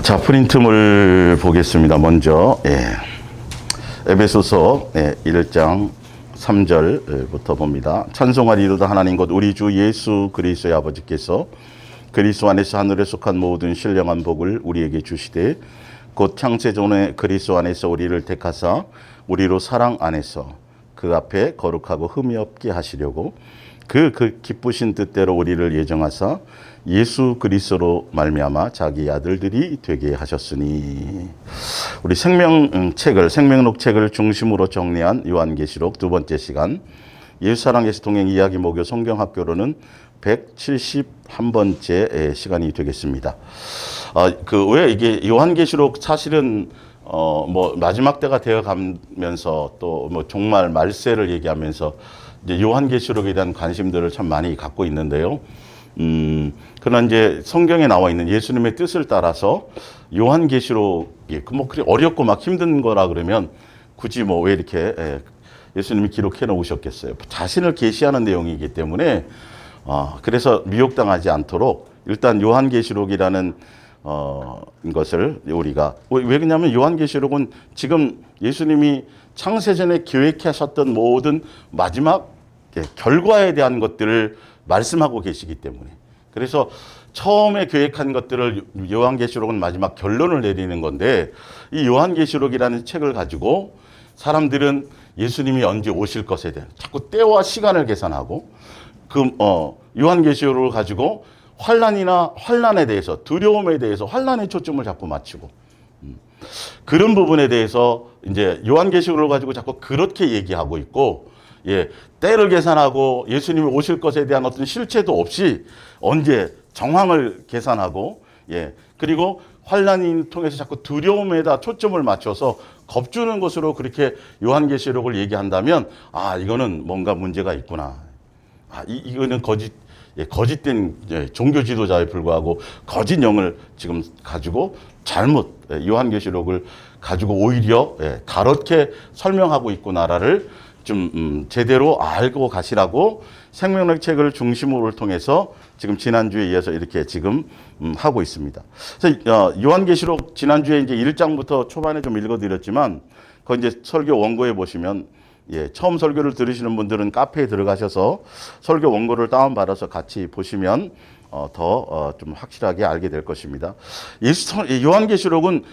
자, 프린트물 보겠습니다. 먼저 에베소서 1장 3절부터 봅니다. 찬송하리로다 하나님 곧 우리 주 예수 그리스도의 아버지께서 그리스도 안에서 하늘에 속한 모든 신령한 복을 우리에게 주시되 곧 창세전에 그리스도 안에서 우리를 택하사 우리로 사랑 안에서 그 앞에 거룩하고 흠이 없게 하시려고 그 기쁘신 뜻대로 우리를 예정하사 예수 그리스도로 말미암아 자기 아들들이 되게 하셨으니. 우리 생명록 책을 중심으로 정리한 요한계시록 두 번째 시간 예수 사랑 예수 동행 이야기 목요 성경학교로는 171번째 시간이 되겠습니다. 왜 이게 요한계시록 사실은 마지막 때가 되어 가면서 또 종말 말세를 얘기하면서 이제 요한계시록에 대한 관심들을 참 많이 갖고 있는데요. 그러나 이제 성경에 나와 있는 예수님의 뜻을 따라서 요한계시록이 그리 어렵고 막 힘든 거라 그러면 굳이 왜 이렇게 예수님이 기록해 놓으셨겠어요. 자신을 계시하는 내용이기 때문에 그래서 미혹당하지 않도록 일단 요한계시록이라는 것을 우리가 왜 그러냐면 요한계시록은 지금 예수님이 창세전에 계획하셨던 모든 마지막 결과에 대한 것들을 말씀하고 계시기 때문에, 그래서 처음에 계획한 것들을 요한계시록은 마지막 결론을 내리는 건데, 이 요한계시록이라는 책을 가지고 사람들은 예수님이 언제 오실 것에 대한 자꾸 때와 시간을 계산하고 요한계시록을 가지고 환난에 대해서, 두려움에 대해서 환난에 초점을 자꾸 맞추고 그런 부분에 대해서 이제 요한계시록을 가지고 자꾸 그렇게 얘기하고 있고, 때를 계산하고 예수님이 오실 것에 대한 어떤 실체도 없이 언제 정황을 계산하고, 그리고 환난을 통해서 자꾸 두려움에다 초점을 맞춰서 겁주는 것으로 그렇게 요한계시록을 얘기한다면, 이거는 뭔가 문제가 있구나. 이거는 거짓된 종교 지도자에 불과하고 거짓 영을 지금 가지고 잘못 요한계시록을 가지고 오히려 다렇게 설명하고 있구나를 좀 제대로 알고 가시라고 생명력 책을 중심으로 통해서 지금 지난주에 이어서 이렇게 지금 하고 있습니다. 그래서 요한계시록 지난주에 이제 1장부터 초반에 좀 읽어드렸지만, 거기 이제 설교 원고에 보시면 처음 설교를 들으시는 분들은 카페에 들어가셔서 설교 원고를 다운받아서 같이 보시면 더 좀 확실하게 알게 될 것입니다. 요한계시록은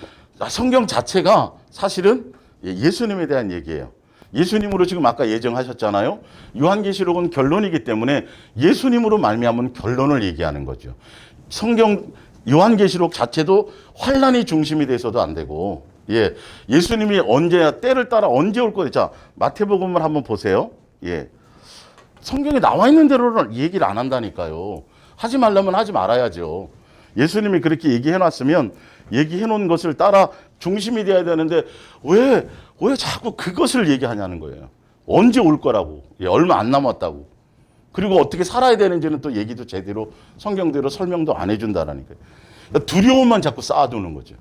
성경 자체가 사실은 예수님에 대한 얘기예요. 예수님으로 지금 아까 예정하셨잖아요. 요한계시록은 결론이기 때문에 예수님으로 말미암은 결론을 얘기하는 거죠. 요한계시록 자체도 환난이 중심이 돼서도 안 되고, 예수님이 때를 따라 언제 올 거냐. 자, 마태복음을 한번 보세요. 성경에 나와 있는 대로는 얘기를 안 한다니까요. 하지 말라면 하지 말아야죠. 예수님이 그렇게 얘기해 놨으면 얘기해 놓은 것을 따라 중심이 돼야 되는데 왜 자꾸 그것을 얘기하냐는 거예요. 언제 올 거라고. 얼마 안 남았다고. 그리고 어떻게 살아야 되는지는 또 얘기도 제대로 성경대로 설명도 안 해준다라니까요. 그러니까 두려움만 자꾸 쌓아두는 거죠.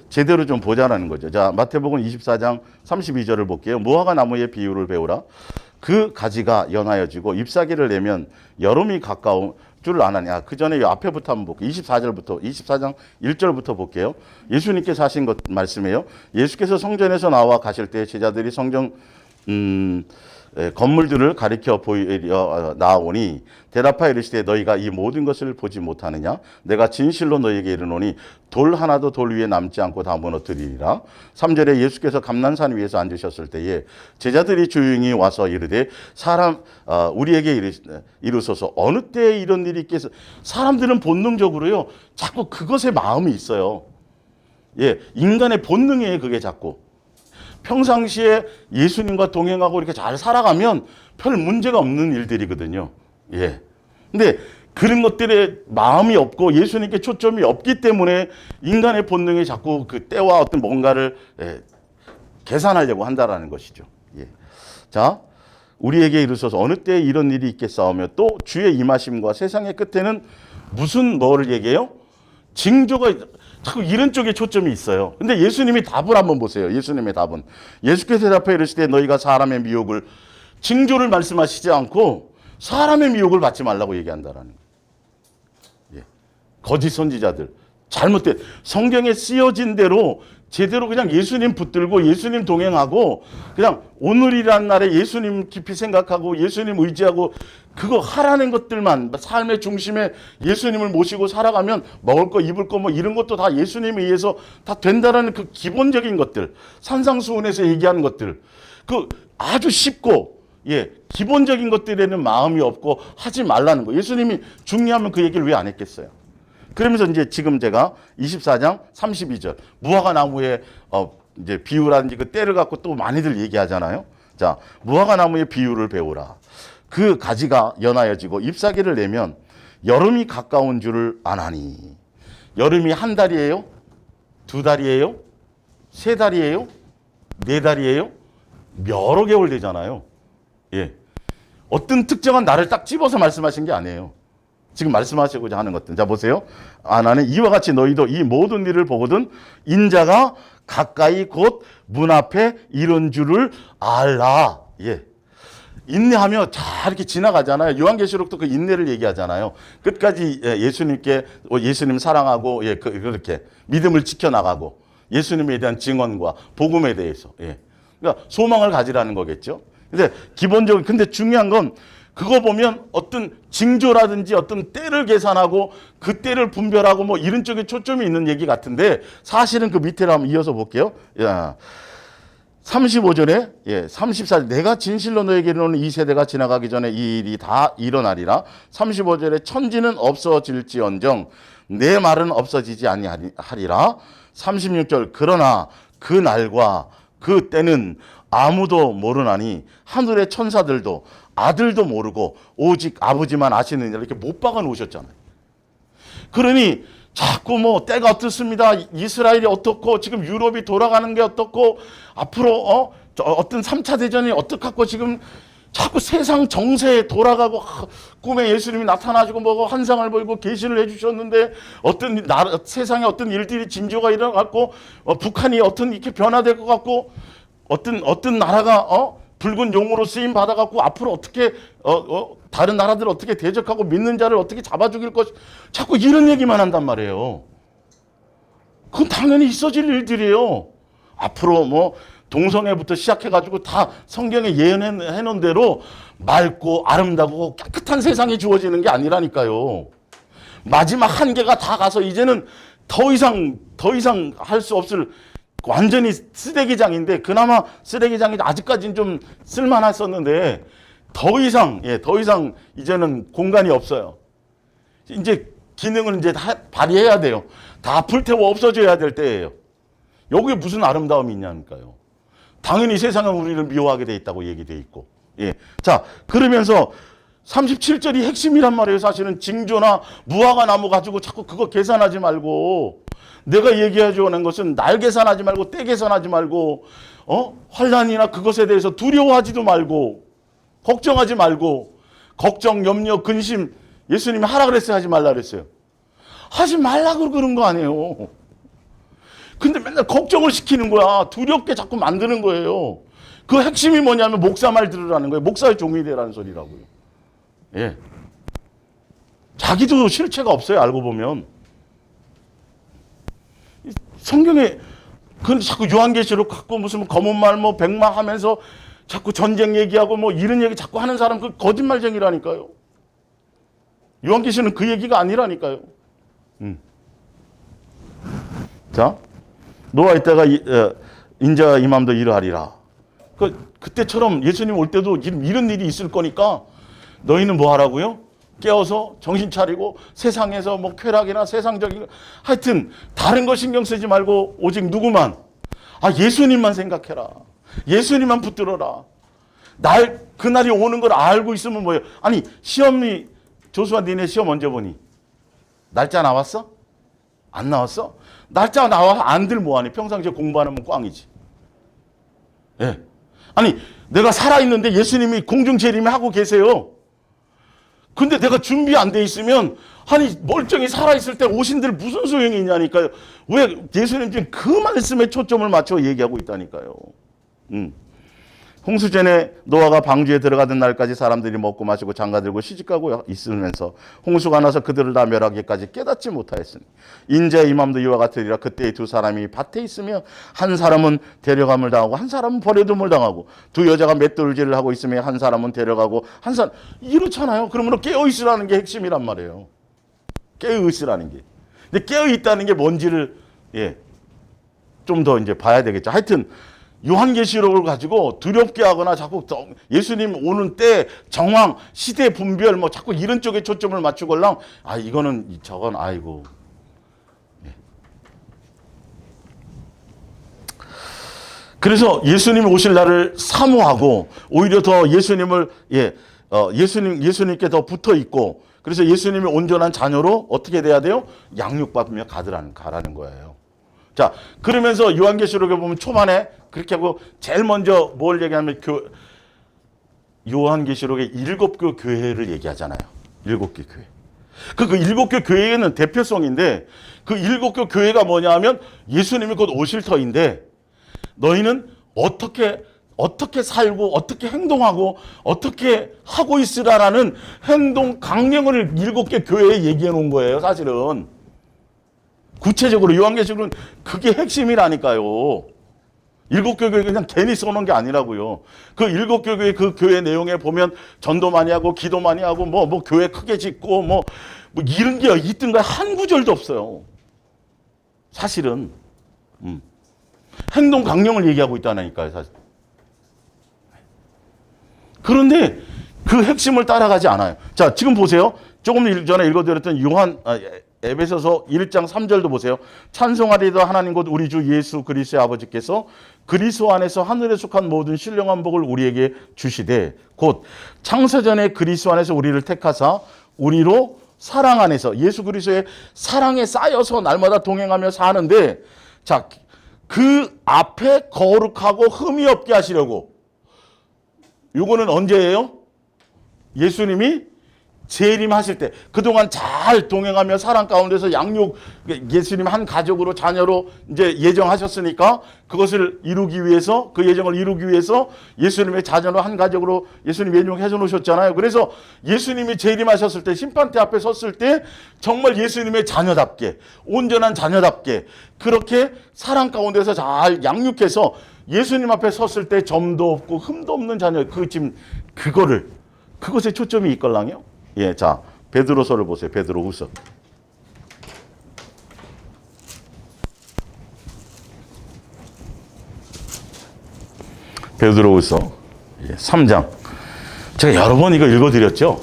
제대로 좀 보자라는 거죠. 자, 마태복음 24장 32절을 볼게요. 무화과 나무의 비유를 배우라. 그 가지가 연하여지고 잎사귀를 내면 여름이 가까운 줄 아느냐. 그 전에 앞에부터 한번 볼게요. 24장 1절부터 볼게요. 예수님께서 하신 것 말씀이에요. 예수께서 성전에서 나와 가실 때 제자들이 성전 건물들을 가리켜 보이려 나오니 대답하여 이르시되 너희가 이 모든 것을 보지 못하느냐. 내가 진실로 너희에게 이르노니 돌 하나도 돌 위에 남지 않고 다 무너뜨리리라. 3절에 예수께서 감난산 위에서 앉으셨을 때에 제자들이 조용히 와서 이르되 우리에게 이르소서 어느 때에 이런 일이 있겠어. 사람들은 본능적으로요 자꾸 그것에 마음이 있어요. 인간의 본능이에요. 그게 자꾸 평상시에 예수님과 동행하고 이렇게 잘 살아가면 별 문제가 없는 일들이거든요. 근데 그런 것들에 마음이 없고 예수님께 초점이 없기 때문에 인간의 본능이 자꾸 그 때와 어떤 뭔가를 계산하려고 한다라는 것이죠. 자, 우리에게 이르소서 어느 때에 이런 일이 있겠사오며 또 주의 임하심과 세상의 끝에는 뭐를 얘기해요? 징조가 자꾸 이런 쪽에 초점이 있어요. 근데 예수님이 답을 한번 보세요. 예수님의 답은. 예수께서 대답하여 이르시되 너희가 사람의 미혹을, 징조를 말씀하시지 않고 사람의 미혹을 받지 말라고 얘기한다라는 거예요. 거짓 선지자들, 잘못된 성경에 쓰여진 대로 제대로 그냥 예수님 붙들고 예수님 동행하고 그냥 오늘이란 날에 예수님 깊이 생각하고 예수님 의지하고 그거 하라는 것들만 삶의 중심에 예수님을 모시고 살아가면 먹을 거 입을 거 뭐 이런 것도 다 예수님에 의해서 다 된다라는 그 기본적인 것들, 산상수훈에서 얘기하는 것들, 그 아주 쉽고 기본적인 것들에는 마음이 없고 하지 말라는 거. 예수님이 중요하면 그 얘기를 왜 안 했겠어요? 그러면서 이제 지금 제가 24장 32절 무화과 나무의 이제 비유라든지 그 때를 갖고 또 많이들 얘기하잖아요. 자, 무화과 나무의 비유를 배우라. 그 가지가 연하여지고 잎사귀를 내면 여름이 가까운 줄을 아나니. 여름이 한 달이에요? 두 달이에요? 세 달이에요? 네 달이에요? 여러 개월 되잖아요. 예. 어떤 특정한 날을 딱 집어서 말씀하신 게 아니에요. 지금 말씀하시고자 하는 것들. 자, 보세요. 나는 이와 같이 너희도 이 모든 일을 보거든 인자가 가까이 곧 문 앞에 이른 줄을 알라. 예. 인내하며 잘 이렇게 지나가잖아요. 요한계시록도 그 인내를 얘기하잖아요. 끝까지 예수님께 예수님 사랑하고 그렇게 믿음을 지켜나가고 예수님에 대한 증언과 복음에 대해서 그러니까 소망을 가지라는 거겠죠. 근데 기본적으로 근데 중요한 건 그거 보면 어떤 징조라든지 어떤 때를 계산하고 그 때를 분별하고 뭐 이런 쪽에 초점이 있는 얘기 같은데 사실은 그 밑에를 한번 이어서 볼게요. 35절에 34절 내가 진실로 너에게 이르노니 이 세대가 지나가기 전에 이 일이 다 일어나리라. 35절에 천지는 없어질지언정 내 말은 없어지지 아니하리라. 36절 그러나 그 날과 그 때는 아무도 모르나니 하늘의 천사들도 아들도 모르고 오직 아버지만 아시느니라. 이렇게 못 박아 놓으셨잖아요. 그러니 자꾸 뭐 때가 어떻습니다. 이스라엘이 어떻고 지금 유럽이 돌아가는 게 어떻고 앞으로 어떤 3차 대전이 어떻고 지금 자꾸 세상 정세에 돌아가고 꿈에 예수님이 나타나시고 뭐고 환상을 보이고 계시를 해주셨는데 어떤 세상에 어떤 일들이 징조가 일어났고 북한이 어떤 이렇게 변화될 것 같고 어떤 나라가 붉은 용으로 쓰임 받아갖고 앞으로 어떻게 다른 나라들을 어떻게 대적하고 믿는 자를 어떻게 잡아 죽일 것 자꾸 이런 얘기만 한단 말이에요. 그건 당연히 있어질 일들이에요. 앞으로 뭐 동성애부터 시작해가지고 다 성경에 예언해 놓은 대로 맑고 아름다고 깨끗한 세상이 주어지는 게 아니라니까요. 마지막 한계가 다 가서 이제는 더 이상 할 수 없을 완전히 쓰레기장인데 그나마 쓰레기장이 아직까지는 좀 쓸만했었는데 더 이상 이제는 공간이 없어요. 이제 기능을 이제 다 발휘해야 돼요. 다 불태워 없어져야 될 때예요. 여기에 무슨 아름다움이 있냐니까요. 당연히 세상은 우리를 미워하게 돼 있다고 얘기돼 있고. 자, 그러면서 37절이 핵심이란 말이에요. 사실은 징조나 무화과 나무 가지고 자꾸 그거 계산하지 말고 내가 얘기해주는 것은 날 계산하지 말고 때 계산하지 말고 환난이나 그것에 대해서 두려워하지도 말고 걱정하지 말고 걱정, 염려, 근심 예수님이 하라 그랬어요? 하지 말라 그랬어요? 하지 말라고 그런 거 아니에요. 근데 맨날 걱정을 시키는 거야. 두렵게 자꾸 만드는 거예요. 그 핵심이 뭐냐면 목사 말 들으라는 거예요. 목사의 종이 되라는 소리라고요. 예. 자기도 실체가 없어요. 알고 보면. 성경에 그 자꾸 요한계시록 갖고 무슨 검은 말 뭐 백마 하면서 자꾸 전쟁 얘기하고 뭐 이런 얘기 자꾸 하는 사람 그 거짓말쟁이라니까요. 요한계시는 그 얘기가 아니라니까요. 자, 노아 이때가 인자가 임함도 이러하리라. 그때처럼 예수님 올 때도 이런 일이 있을 거니까 너희는 뭐 하라고요? 깨어서 정신 차리고 세상에서 뭐 쾌락이나 세상적인 하여튼 다른 거 신경 쓰지 말고 오직 누구만 예수님만 생각해라. 예수님만 붙들어라. 그날이 오는 걸 알고 있으면 뭐예요? 아니 시험이 조수아 니네 시험 언제 보니? 날짜 나왔어? 안 나왔어? 날짜 나와 안들 뭐하니? 평상시에 공부하면 꽝이지. 예. 아니 내가 살아있는데 예수님이 공중재림을 하고 계세요. 근데 내가 준비 안 돼 있으면 아니 멀쩡히 살아있을 때 오신들 무슨 소용이 있냐니까요. 왜 예수님 지금 그 말씀에 초점을 맞춰 얘기하고 있다니까요. 홍수 전에 노아가 방주에 들어가던 날까지 사람들이 먹고 마시고 장가들고 시집가고 있으면서 홍수가 나서 그들을 다 멸하기까지 깨닫지 못하였으니 인자의 임함도 이와 같으리라. 그때 두 사람이 밭에 있으며 한 사람은 데려감을 당하고 한 사람은 버려둠을 당하고 두 여자가 맷돌질을 하고 있으며 한 사람은 데려가고 한 사람 이렇잖아요. 그러므로 깨어있으라는 게 핵심이란 말이에요. 깨어있으라는 게. 근데 깨어있다는 게 뭔지를 좀 더 이제 봐야 되겠죠. 하여튼 요한계시록을 가지고 두렵게 하거나 자꾸 예수님 오는 때 정황, 시대 분별 뭐 자꾸 이런 쪽에 초점을 맞추걸랑 이거는 저건 아이고. 그래서 예수님 오실 날을 사모하고 오히려 더 예수님을 예수님께 더 붙어 있고 그래서 예수님이 온전한 자녀로 어떻게 돼야 돼요? 양육받으며 가라는 거예요. 자, 그러면서 요한계시록에 보면 초반에 그렇게 하고 제일 먼저 뭘 얘기하면 요한계시록의 7개 교회를 얘기하잖아요. 7개 교회. 그 7개 교회는 대표성인데 그 7개 교회가 뭐냐 하면 예수님이 곧 오실 터인데 너희는 어떻게 살고 어떻게 행동하고 어떻게 하고 있으라라는 행동 강령을 7개 교회에 얘기해 놓은 거예요. 사실은. 구체적으로 요한계시록은 그게 핵심이라니까요. 7개 교회 그냥 괜히 써놓은 게 아니라고요. 그 7개 교회 그 교회 내용에 보면 전도 많이 하고 기도 많이 하고 뭐 교회 크게 짓고 뭐 이런 게 있던 거에 한 구절도 없어요. 사실은. 행동 강령을 얘기하고 있다니까요. 사실. 그런데 그 핵심을 따라가지 않아요. 자, 지금 보세요. 조금 전에 읽어드렸던 에베소서 1장 3절도 보세요. 찬송하리이다 하나님 곧 우리 주 예수 그리스도의 아버지께서 그리스도 안에서 하늘에 속한 모든 신령한 복을 우리에게 주시되 곧 창세전에 그리스도 안에서 우리를 택하사 우리로 사랑 안에서 예수 그리스도의 사랑에 쌓여서 날마다 동행하며 사는데 자, 그 앞에 거룩하고 흠이 없게 하시려고 요거는 언제예요? 예수님이 재림하실 때 그동안 잘 동행하며 사랑 가운데서 양육 예수님 한 가족으로 자녀로 이제 예정하셨으니까 그것을 이루기 위해서 그 예정을 이루기 위해서 예수님의 자녀로 한 가족으로 예수님 예정해 놓으셨잖아요. 그래서 예수님이 재림하셨을 때 심판대 앞에 섰을 때 정말 예수님의 자녀답게 온전한 자녀답게 그렇게 사랑 가운데서 잘 양육해서 예수님 앞에 섰을 때 점도 없고 흠도 없는 자녀 지금 그것에 초점이 있걸랑요. 예, 자, 베드로서를 보세요. 베드로후서. 베드로후서 3장. 제가 여러 번 이거 읽어드렸죠.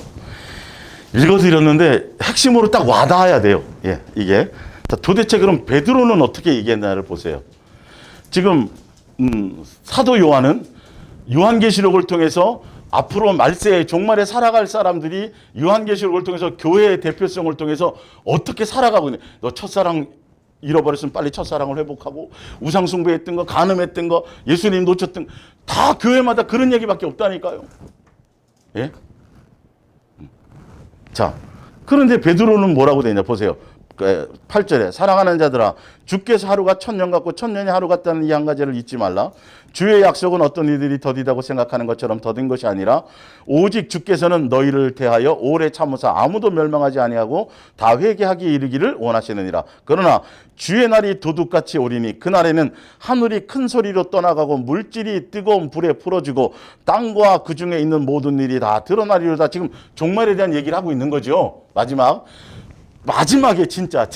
읽어드렸는데 핵심으로 딱 와닿아야 돼요. 예, 이게. 자, 도대체 그럼 베드로는 어떻게 얘기했나를 보세요. 지금 사도 요한은 요한계시록을 통해서 앞으로 말세에 종말에 살아갈 사람들이 요한계시록을 통해서 교회의 대표성을 통해서 어떻게 살아가고 있냐. 너 첫사랑 잃어버렸으면 빨리 첫사랑을 회복하고 우상 숭배했던 거, 간음했던 거, 예수님 놓쳤던 거, 다 교회마다 그런 얘기밖에 없다니까요. 예? 자, 그런데 베드로는 뭐라고 되냐 보세요. 8절에 사랑하는 자들아 주께서 하루가 1000년 같고 1000년이 하루 같다는 이 한 가지를 잊지 말라. 주의 약속은 어떤 이들이 더디다고 생각하는 것처럼 더딘 것이 아니라 오직 주께서는 너희를 대하여 오래 참으사 아무도 멸망하지 아니하고 다 회개하기 이르기를 원하시느니라. 그러나 주의 날이 도둑같이 오리니 그날에는 하늘이 큰 소리로 떠나가고 물질이 뜨거운 불에 풀어지고 땅과 그 중에 있는 모든 일이 다 드러나리로다. 지금 종말에 대한 얘기를 하고 있는 거죠. 마지막에 진짜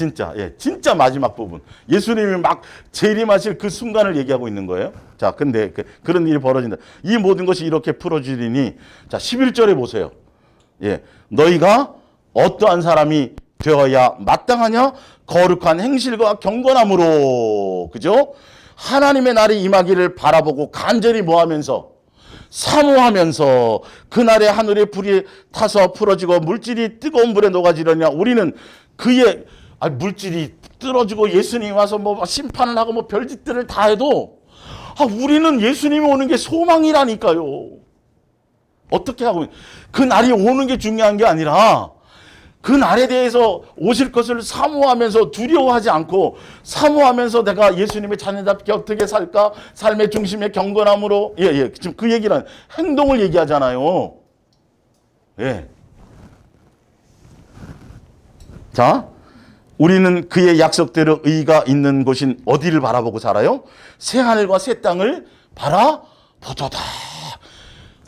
마지막 부분 예수님이 막 재림하실 그 순간을 얘기하고 있는 거예요. 자, 근데 그런 일이 벌어진다. 이 모든 것이 이렇게 풀어지리니 자 11절에 보세요. 예, 너희가 어떠한 사람이 되어야 마땅하냐? 거룩한 행실과 경건함으로, 그죠? 하나님의 날이 임하기를 바라보고 간절히 뭐하면서 사모하면서 그날의 하늘에 불이 타서 풀어지고 물질이 뜨거운 불에 녹아지려냐. 우리는 그의 물질이 떨어지고 예수님이 와서 뭐 심판을 하고 뭐 별짓들을 다 해도 우리는 예수님이 오는 게 소망이라니까요. 어떻게 하고 그 날이 오는 게 중요한 게 아니라 그 날에 대해서 오실 것을 사모하면서 두려워하지 않고 사모하면서 내가 예수님의 자녀답게 어떻게 살까? 삶의 중심에 경건함으로 지금 그 얘기는 행동을 얘기하잖아요. 예. 자, 우리는 그의 약속대로 의가 있는 곳인 어디를 바라보고 살아요? 새 하늘과 새 땅을 바라보도다.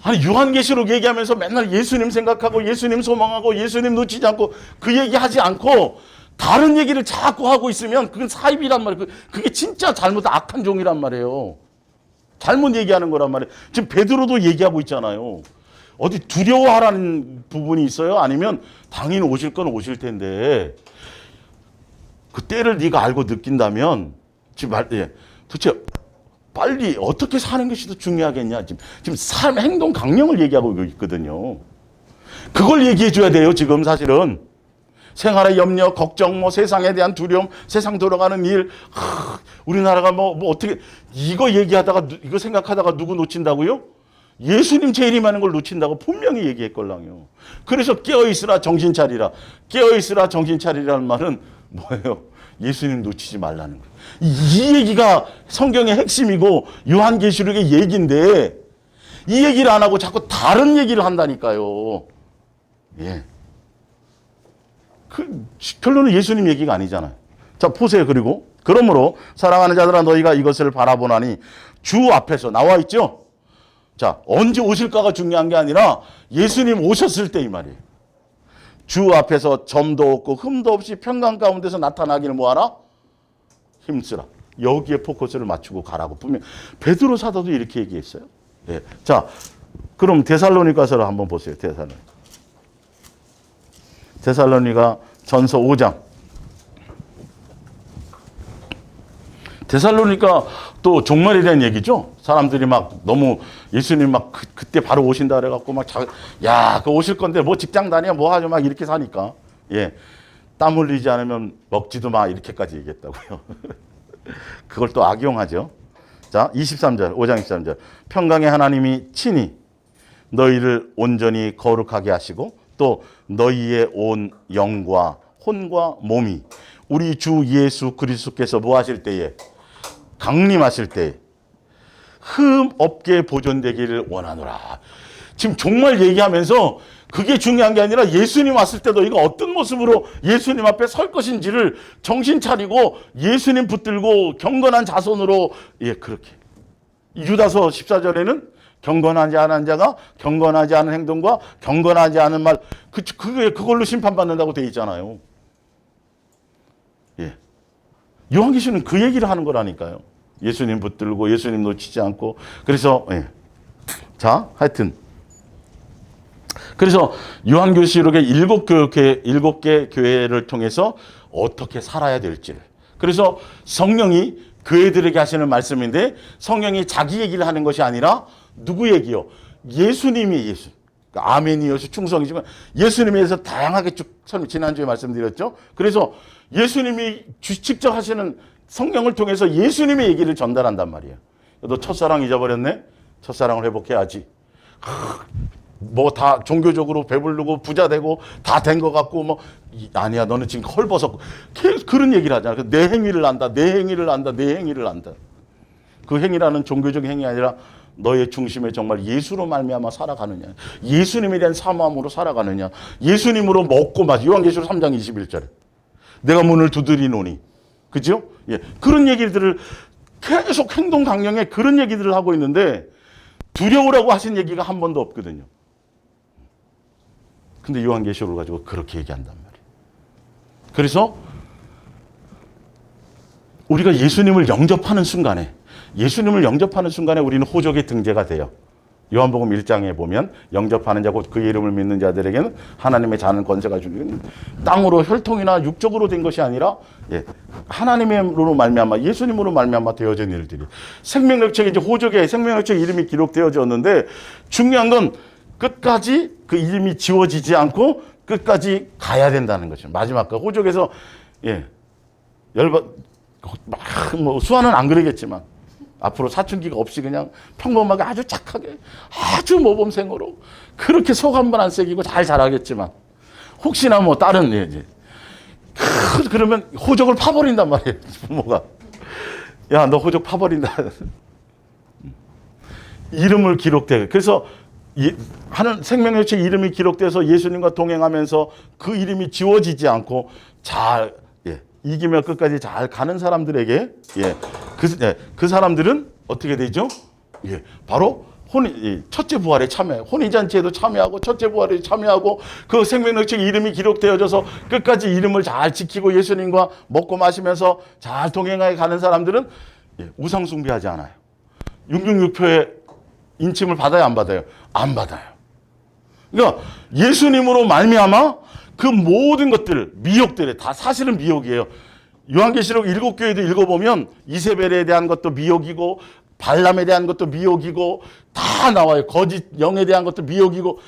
아니 요한계시록 얘기하면서 맨날 예수님 생각하고 예수님 소망하고 예수님 놓치지 않고 그 얘기하지 않고 다른 얘기를 자꾸 하고 있으면 그건 사입이란 말이에요. 그게 진짜 잘못 악한 종이란 말이에요. 잘못 얘기하는 거란 말이에요. 지금 베드로도 얘기하고 있잖아요. 어디 두려워하라는 부분이 있어요? 아니면 당연히 오실 건 오실 텐데 그 때를 네가 알고 느낀다면 지금 도대체 빨리 어떻게 사는 것이 더 중요하겠냐. 지금 삶, 행동, 강령을 얘기하고 있거든요. 그걸 얘기해 줘야 돼요, 지금 사실은. 생활의 염려, 걱정, 세상에 대한 두려움, 세상 돌아가는 일, 우리나라가 어떻게, 이거 얘기하다가, 이거 생각하다가 누구 놓친다고요? 예수님 재림하는 걸 놓친다고 분명히 얘기했걸랑요. 그래서 깨어있으라, 정신 차리라. 깨어있으라, 정신 차리라는 말은 뭐예요? 예수님 놓치지 말라는 거예요. 이 얘기가 성경의 핵심이고 요한계시록의 얘기인데 이 얘기를 안 하고 자꾸 다른 얘기를 한다니까요. 예. 결론은 예수님 얘기가 아니잖아요. 자, 보세요. 그리고 그러므로 사랑하는 자들아 너희가 이것을 바라보나니 주 앞에서 나와 있죠. 자, 언제 오실까가 중요한 게 아니라 예수님 오셨을 때 이 말이에요. 주 앞에서 점도 없고 흠도 없이 평강 가운데서 나타나기를 뭐하라? 힘쓰라. 여기에 포커스를 맞추고 가라고 분명 베드로 사도도 이렇게 얘기했어요. 예. 자, 그럼 데살로니가서를 한번 보세요. 데살로니가 전서 5장. 데살로니가 또 종말에 대한 얘기죠. 사람들이 막 너무 예수님 막 그때 바로 오신다 그래갖고 막 그 오실 건데 뭐 직장 다녀 뭐 하죠 막 이렇게 사니까 땀 흘리지 않으면 먹지도 마 이렇게까지 얘기했다고요. 그걸 또 악용하죠. 자, 23절 5장 23절 평강의 하나님이 친히 너희를 온전히 거룩하게 하시고 또 너희의 온 영과 혼과 몸이 우리 주 예수 그리스도께서 뭐 하실 때에 강림하실 때 흠 없게 보존되기를 원하노라. 지금 종말 얘기하면서 그게 중요한 게 아니라 예수님 왔을 때 너희가 어떤 모습으로 예수님 앞에 설 것인지를 정신 차리고 예수님 붙들고 경건한 자손으로 그렇게. 유다서 14절에는 경건하지 않은 자가 경건하지 않은 행동과 경건하지 않은 말 그걸로 심판받는다고 돼 있잖아요. 요한계시는 그 얘기를 하는 거라니까요. 예수님 붙들고 예수님 놓치지 않고 그래서 자 하여튼 그래서 요한계시록의 7개 교회를 통해서 어떻게 살아야 될지를 그래서 성령이 교회들에게 하시는 말씀인데 성령이 자기 얘기를 하는 것이 아니라 누구 얘기요? 예수님이 예수. 그러니까 아멘이어서 충성이지만 예수님에 대해서 다양하게 쭉 지난주에 말씀드렸죠. 그래서 예수님이 직접 하시는 성령을 통해서 예수님의 얘기를 전달한단 말이에요. 너 첫사랑 잊어버렸네? 첫사랑을 회복해야지. 뭐 다 종교적으로 배부르고 부자 되고 다 된 것 같고 아니야 너는 지금 헐벗었고 그런 얘기를 하잖아. 내 행위를 안다. 내 행위를 안다. 내 행위를 안다. 그 행위라는 종교적 행위 아니라 너의 중심에 정말 예수로 말미암아 살아가느냐. 예수님에 대한 사모함으로 살아가느냐. 예수님으로 먹고 마시. 요한계시록 3장 21절에 내가 문을 두드리노니. 그죠? 그런 얘기들을 계속 행동 강령에 그런 얘기들을 하고 있는데 두려우라고 하신 얘기가 한 번도 없거든요. 근데 요한계시록을 가지고 그렇게 얘기한단 말이에요. 그래서 우리가 예수님을 영접하는 순간에 우리는 호족의 등재가 돼요. 요한복음 1장에 보면 영접하는 자 곧 그의 이름을 믿는 자들에게는 하나님의 자는 권세가 주는 땅으로 혈통이나 육적으로 된 것이 아니라 하나님으로 말미암아 예수님으로 말미암아 되어진 일들이 생명력책에 이제 호족의 생명력책 이름이 기록되어졌는데 중요한 건 끝까지 그 이름이 지워지지 않고 끝까지 가야 된다는 거죠. 마지막 그 호족에서 수아는 안 그러겠지만 앞으로 사춘기가 없이 그냥 평범하게 아주 착하게 아주 모범생으로 그렇게 속 한 번 안 새기고 잘 자라겠지만 혹시나 뭐 다른 이제 그러면 호적을 파버린단 말이에요. 부모가. 야, 너 호적 파버린다. 이름을 기록돼. 그래서 하는 생명의책 이름이 기록돼서 예수님과 동행하면서 그 이름이 지워지지 않고 잘 이기며 끝까지 잘 가는 사람들에게 그 사람들은 어떻게 되죠? 바로 첫째 부활에 참여해요. 혼인잔치에도 참여하고 첫째 부활에 참여하고 그 생명의책 이름이 기록되어져서 끝까지 이름을 잘 지키고 예수님과 먹고 마시면서 잘 동행하게 가는 사람들은 우상 숭배하지 않아요. 666표의 인침을 받아요, 안 받아요? 안 받아요. 그러니까 예수님으로 말미암아 그 모든 것들, 미혹들이 다 사실은 미혹이에요. 요한계시록 7교회도 읽어보면 이세벨에 대한 것도 미혹이고 발람에 대한 것도 미혹이고 다 나와요. 거짓 영에 대한 것도 미혹이고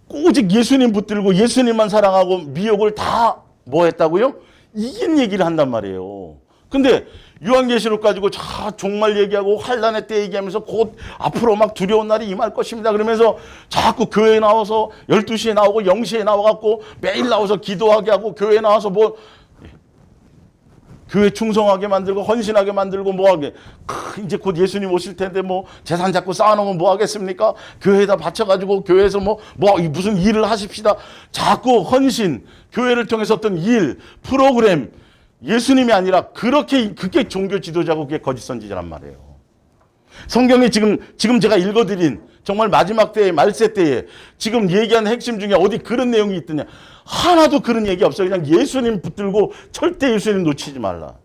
오직 예수님 붙들고 예수님만 사랑하고 미혹을 다 뭐 했다고요? 이긴 얘기를 한단 말이에요. 근데 요한계시록 가지고 종말 얘기하고 환란의 때 얘기하면서 곧 앞으로 막 두려운 날이 임할 것입니다. 그러면서 자꾸 교회에 나와서 12시에 나오고 0시에 나와갖고 매일 나와서 기도하게 하고 교회에 나와서 뭐 교회 충성하게 만들고 헌신하게 만들고 뭐하게 이제 곧 예수님 오실 텐데 뭐 재산 자꾸 쌓아놓으면 뭐 하겠습니까? 교회에다 바쳐가지고 교회에서 뭐 무슨 일을 하십시다. 자꾸 헌신, 교회를 통해서 어떤 일, 프로그램 예수님이 아니라 그게 종교 지도자고 그게 거짓 선지자란 말이에요. 성경에 지금 제가 읽어드린 정말 마지막 때에 말세 때에 지금 얘기한 핵심 중에 어디 그런 내용이 있더냐. 하나도 그런 얘기 없어요. 그냥 예수님 붙들고 절대 예수님 놓치지 말라.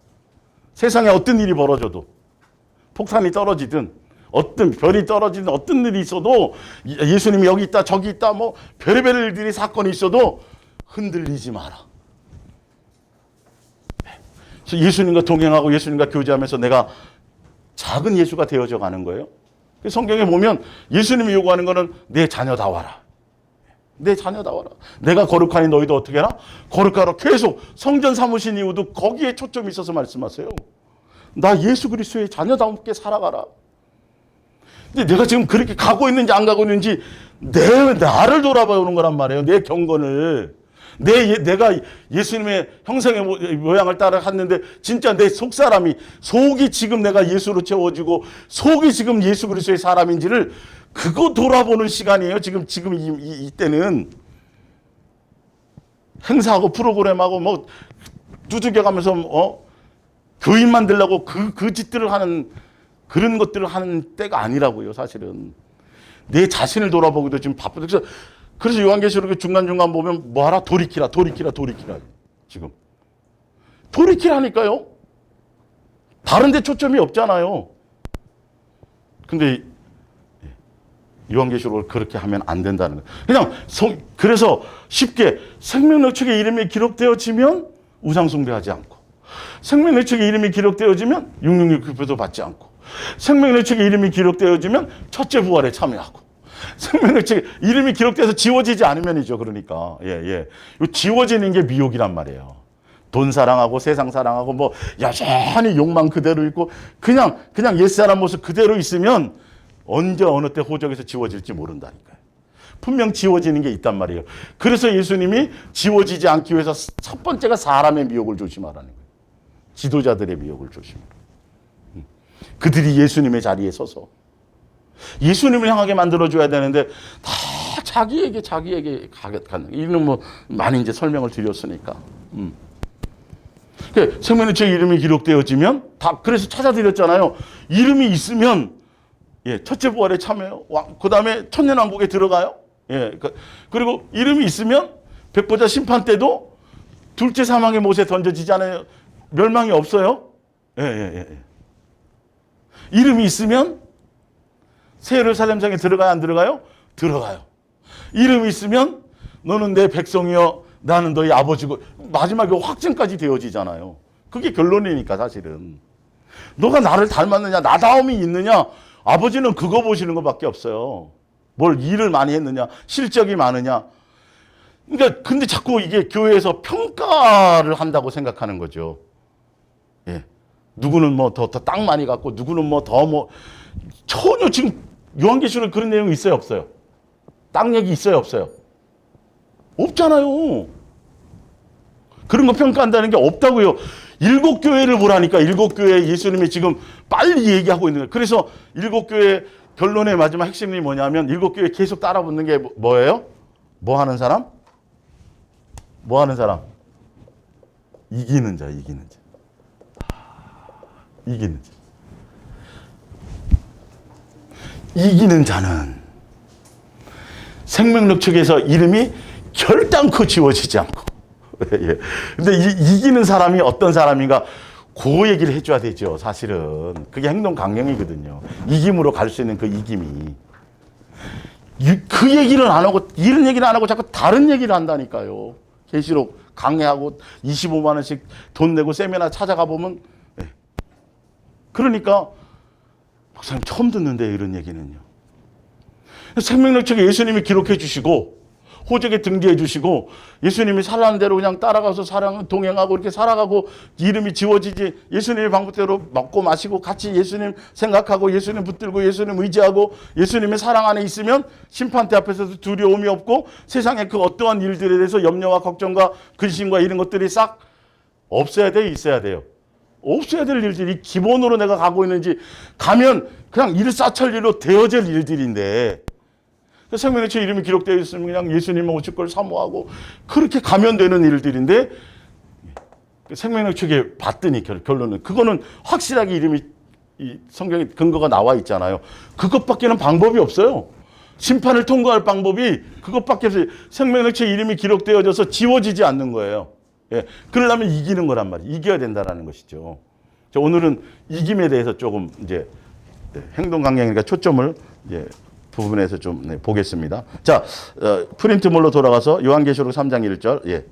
세상에 어떤 일이 벌어져도 폭탄이 떨어지든 어떤 별이 떨어지든 어떤 일이 있어도 예수님이 여기 있다 저기 있다 뭐 별의별 일들이 사건이 있어도 흔들리지 마라. 그래서 예수님과 동행하고 예수님과 교제하면서 내가 작은 예수가 되어져 가는 거예요. 성경에 보면 예수님이 요구하는 거는 내 자녀다 와라. 내 자녀다 와라. 내가 거룩하니 너희도 어떻게 해라? 거룩하라. 계속 성전 삼으신 이유도 거기에 초점이 있어서 말씀하세요. 나 예수 그리스도의 자녀다움께 살아가라. 근데 내가 지금 그렇게 가고 있는지 안 가고 있는지 나를 돌아보는 거란 말이에요. 내 경건을. 내가 예수님의 형상의 모양을 따라 갔는데 진짜 내 속사람이 속이 지금 내가 예수로 채워지고 속이 지금 예수 그리스도의 사람인지를 그거 돌아보는 시간이에요. 지금 이때는 행사하고 프로그램하고 뭐 두들겨가면서 교인 만들려고 그 짓들을 하는 그런 것들을 하는 때가 아니라고요. 사실은 내 자신을 돌아보기도 지금 바쁘다. 그래서 요한계시록 중간중간 보면 뭐하라? 돌이키라. 지금 돌이키라니까요. 다른 데 초점이 없잖아요. 근데 요한계시록을 그렇게 하면 안 된다는 거예요. 그냥 그래서 쉽게 생명의책의 이름이 기록되어지면 우상숭배하지 않고 생명의책의 이름이 기록되어지면 666표도 받지 않고 생명의책의 이름이 기록되어지면 첫째 부활에 참여하고 생명의책 이름이 기록돼서 지워지지 않으면이죠. 그러니까 요 지워지는 게 미혹이란 말이에요. 돈 사랑하고 세상 사랑하고 뭐 여전히 욕망 그대로 있고 그냥 옛사람 모습 그대로 있으면 언제 어느 때 호적에서 지워질지 모른다니까요. 분명 지워지는 게 있단 말이에요. 그래서 예수님이 지워지지 않기 위해서 첫 번째가 사람의 미혹을 조심하라는 거예요. 지도자들의 미혹을 조심하라. 그들이 예수님의 자리에 서서 예수님을 향하게 만들어줘야 되는데 다 자기에게 가는 이는 뭐 많이 이제 설명을 드렸으니까. 생명의책 이름이 기록되어지면 다 그래서 찾아드렸잖아요. 이름이 있으면 첫째 부활에 참여해요. 그 다음에 천년왕국에 들어가요. 그리고 이름이 있으면 백보자 심판 때도 둘째 사망의 못에 던져지잖아요. 멸망이 없어요. 이름이 있으면 새 예루살렘성에 들어가요? 안 들어가요? 들어가요. 이름이 있으면 너는 내 백성이여 나는 너희 아버지고 마지막에 확증까지 되어지잖아요. 그게 결론이니까 사실은. 너가 나를 닮았느냐 나다움이 있느냐 아버지는 그거 보시는 것밖에 없어요. 뭘 일을 많이 했느냐 실적이 많으냐. 그러니까 근데 자꾸 이게 교회에서 평가를 한다고 생각하는 거죠. 누구는 뭐 더 땅 많이 갖고 누구는 뭐 더 전혀 지금 요한계시록에 그런 내용이 있어요 없어요? 땅 얘기 있어요 없어요? 없잖아요. 그런 거 평가한다는 게 없다고요. 7교회를 보라니까. 7교회 예수님이 지금 빨리 얘기하고 있는 거예요. 그래서 7교회 결론의 마지막 핵심이 뭐냐면 7교회 계속 따라붙는 게 뭐예요? 뭐 하는 사람? 뭐 하는 사람? 이기는 자, 이기는 자. 이기는 자. 이기는 자는 생명력 측에서 이름이 결단코 지워지지 않고. 예. 근데 이기는 사람이 어떤 사람인가? 그 얘기를 해줘야 되죠, 사실은. 그게 행동 강령이거든요. 이김으로 갈 수 있는 그 이김이. 그 얘기를 안 하고, 이런 얘기를 안 하고 자꾸 다른 얘기를 한다니까요. 계시록 강해하고 25만 원씩 돈 내고 세미나 찾아가 보면. 예. 그러니까, 목사님 처음 듣는데 이런 얘기는요. 생명력 책에 예수님이 기록해 주시고, 호적에 등재해 주시고, 예수님이 살라는 대로 그냥 따라가서 동행하고 이렇게 살아가고, 이름이 지워지지, 예수님의 방법대로 먹고 마시고 같이 예수님 생각하고 예수님 붙들고 예수님 의지하고 예수님의 사랑 안에 있으면 심판대 앞에서도 두려움이 없고 세상의 그 어떠한 일들에 대해서 염려와 걱정과 근심과 이런 것들이 싹 없어야 돼요, 있어야 돼요? 없어야 될 일들이 기본으로 내가 가고 있는지, 가면 그냥 일사천리로 되어질 일들인데, 생명의 제 이름이 기록되어 있으면 그냥 예수님 오실 걸 사모하고 그렇게 가면 되는 일들인데, 생명의 책에 봤더니 결론은 그거는 확실하게 이름이 성경에 근거가 나와 있잖아요. 그것밖에는 방법이 없어요. 심판을 통과할 방법이 그것밖에 없어요. 생명의 책 이름이 기록되어져서 지워지지 않는 거예요. 예, 그러려면 이기는 거란 말이에요. 이겨야 된다라는 것이죠. 오늘은 이김에 대해서 조금 이제 행동 강령이니까 초점을 이제 부분에서 좀 보겠습니다. 자, 프린트물로 돌아가서 요한계시록 3장 1절. 예.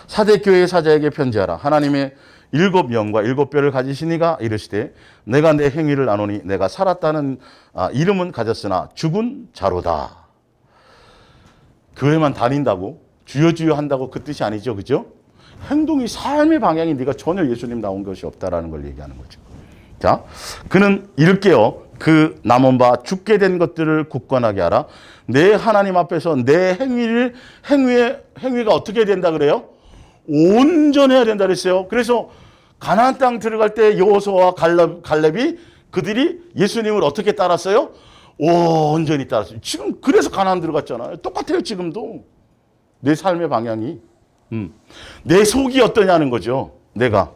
사대교회의 사자에게 편지하라. 하나님의 7영과 7뼈를 가지신 이가 이르시되 내가 내 행위를 아노니 내가 살았다는 이름은 가졌으나 죽은 자로다. 교회만 다닌다고 주여 주여 한다고 그 뜻이 아니죠. 그죠? 행동이 삶의 방향이 네가 전혀 예수님 나온 것이 없다라는 걸 얘기하는 거죠. 자, 그는 이를게요. 그 남은 바 죽게 된 것들을 굳건하게 하라. 내 하나님 앞에서 내 행위가 어떻게 된다 그래요? 온전해야 된다 그랬어요. 그래서 가나안 땅 들어갈 때 여호수아와 갈렙이 그들이 예수님을 어떻게 따랐어요? 온전히 따랐어요. 지금 그래서 가나안 들어갔잖아요. 똑같아요, 지금도. 내 삶의 방향이. 내 속이 어떠냐는 거죠. 내가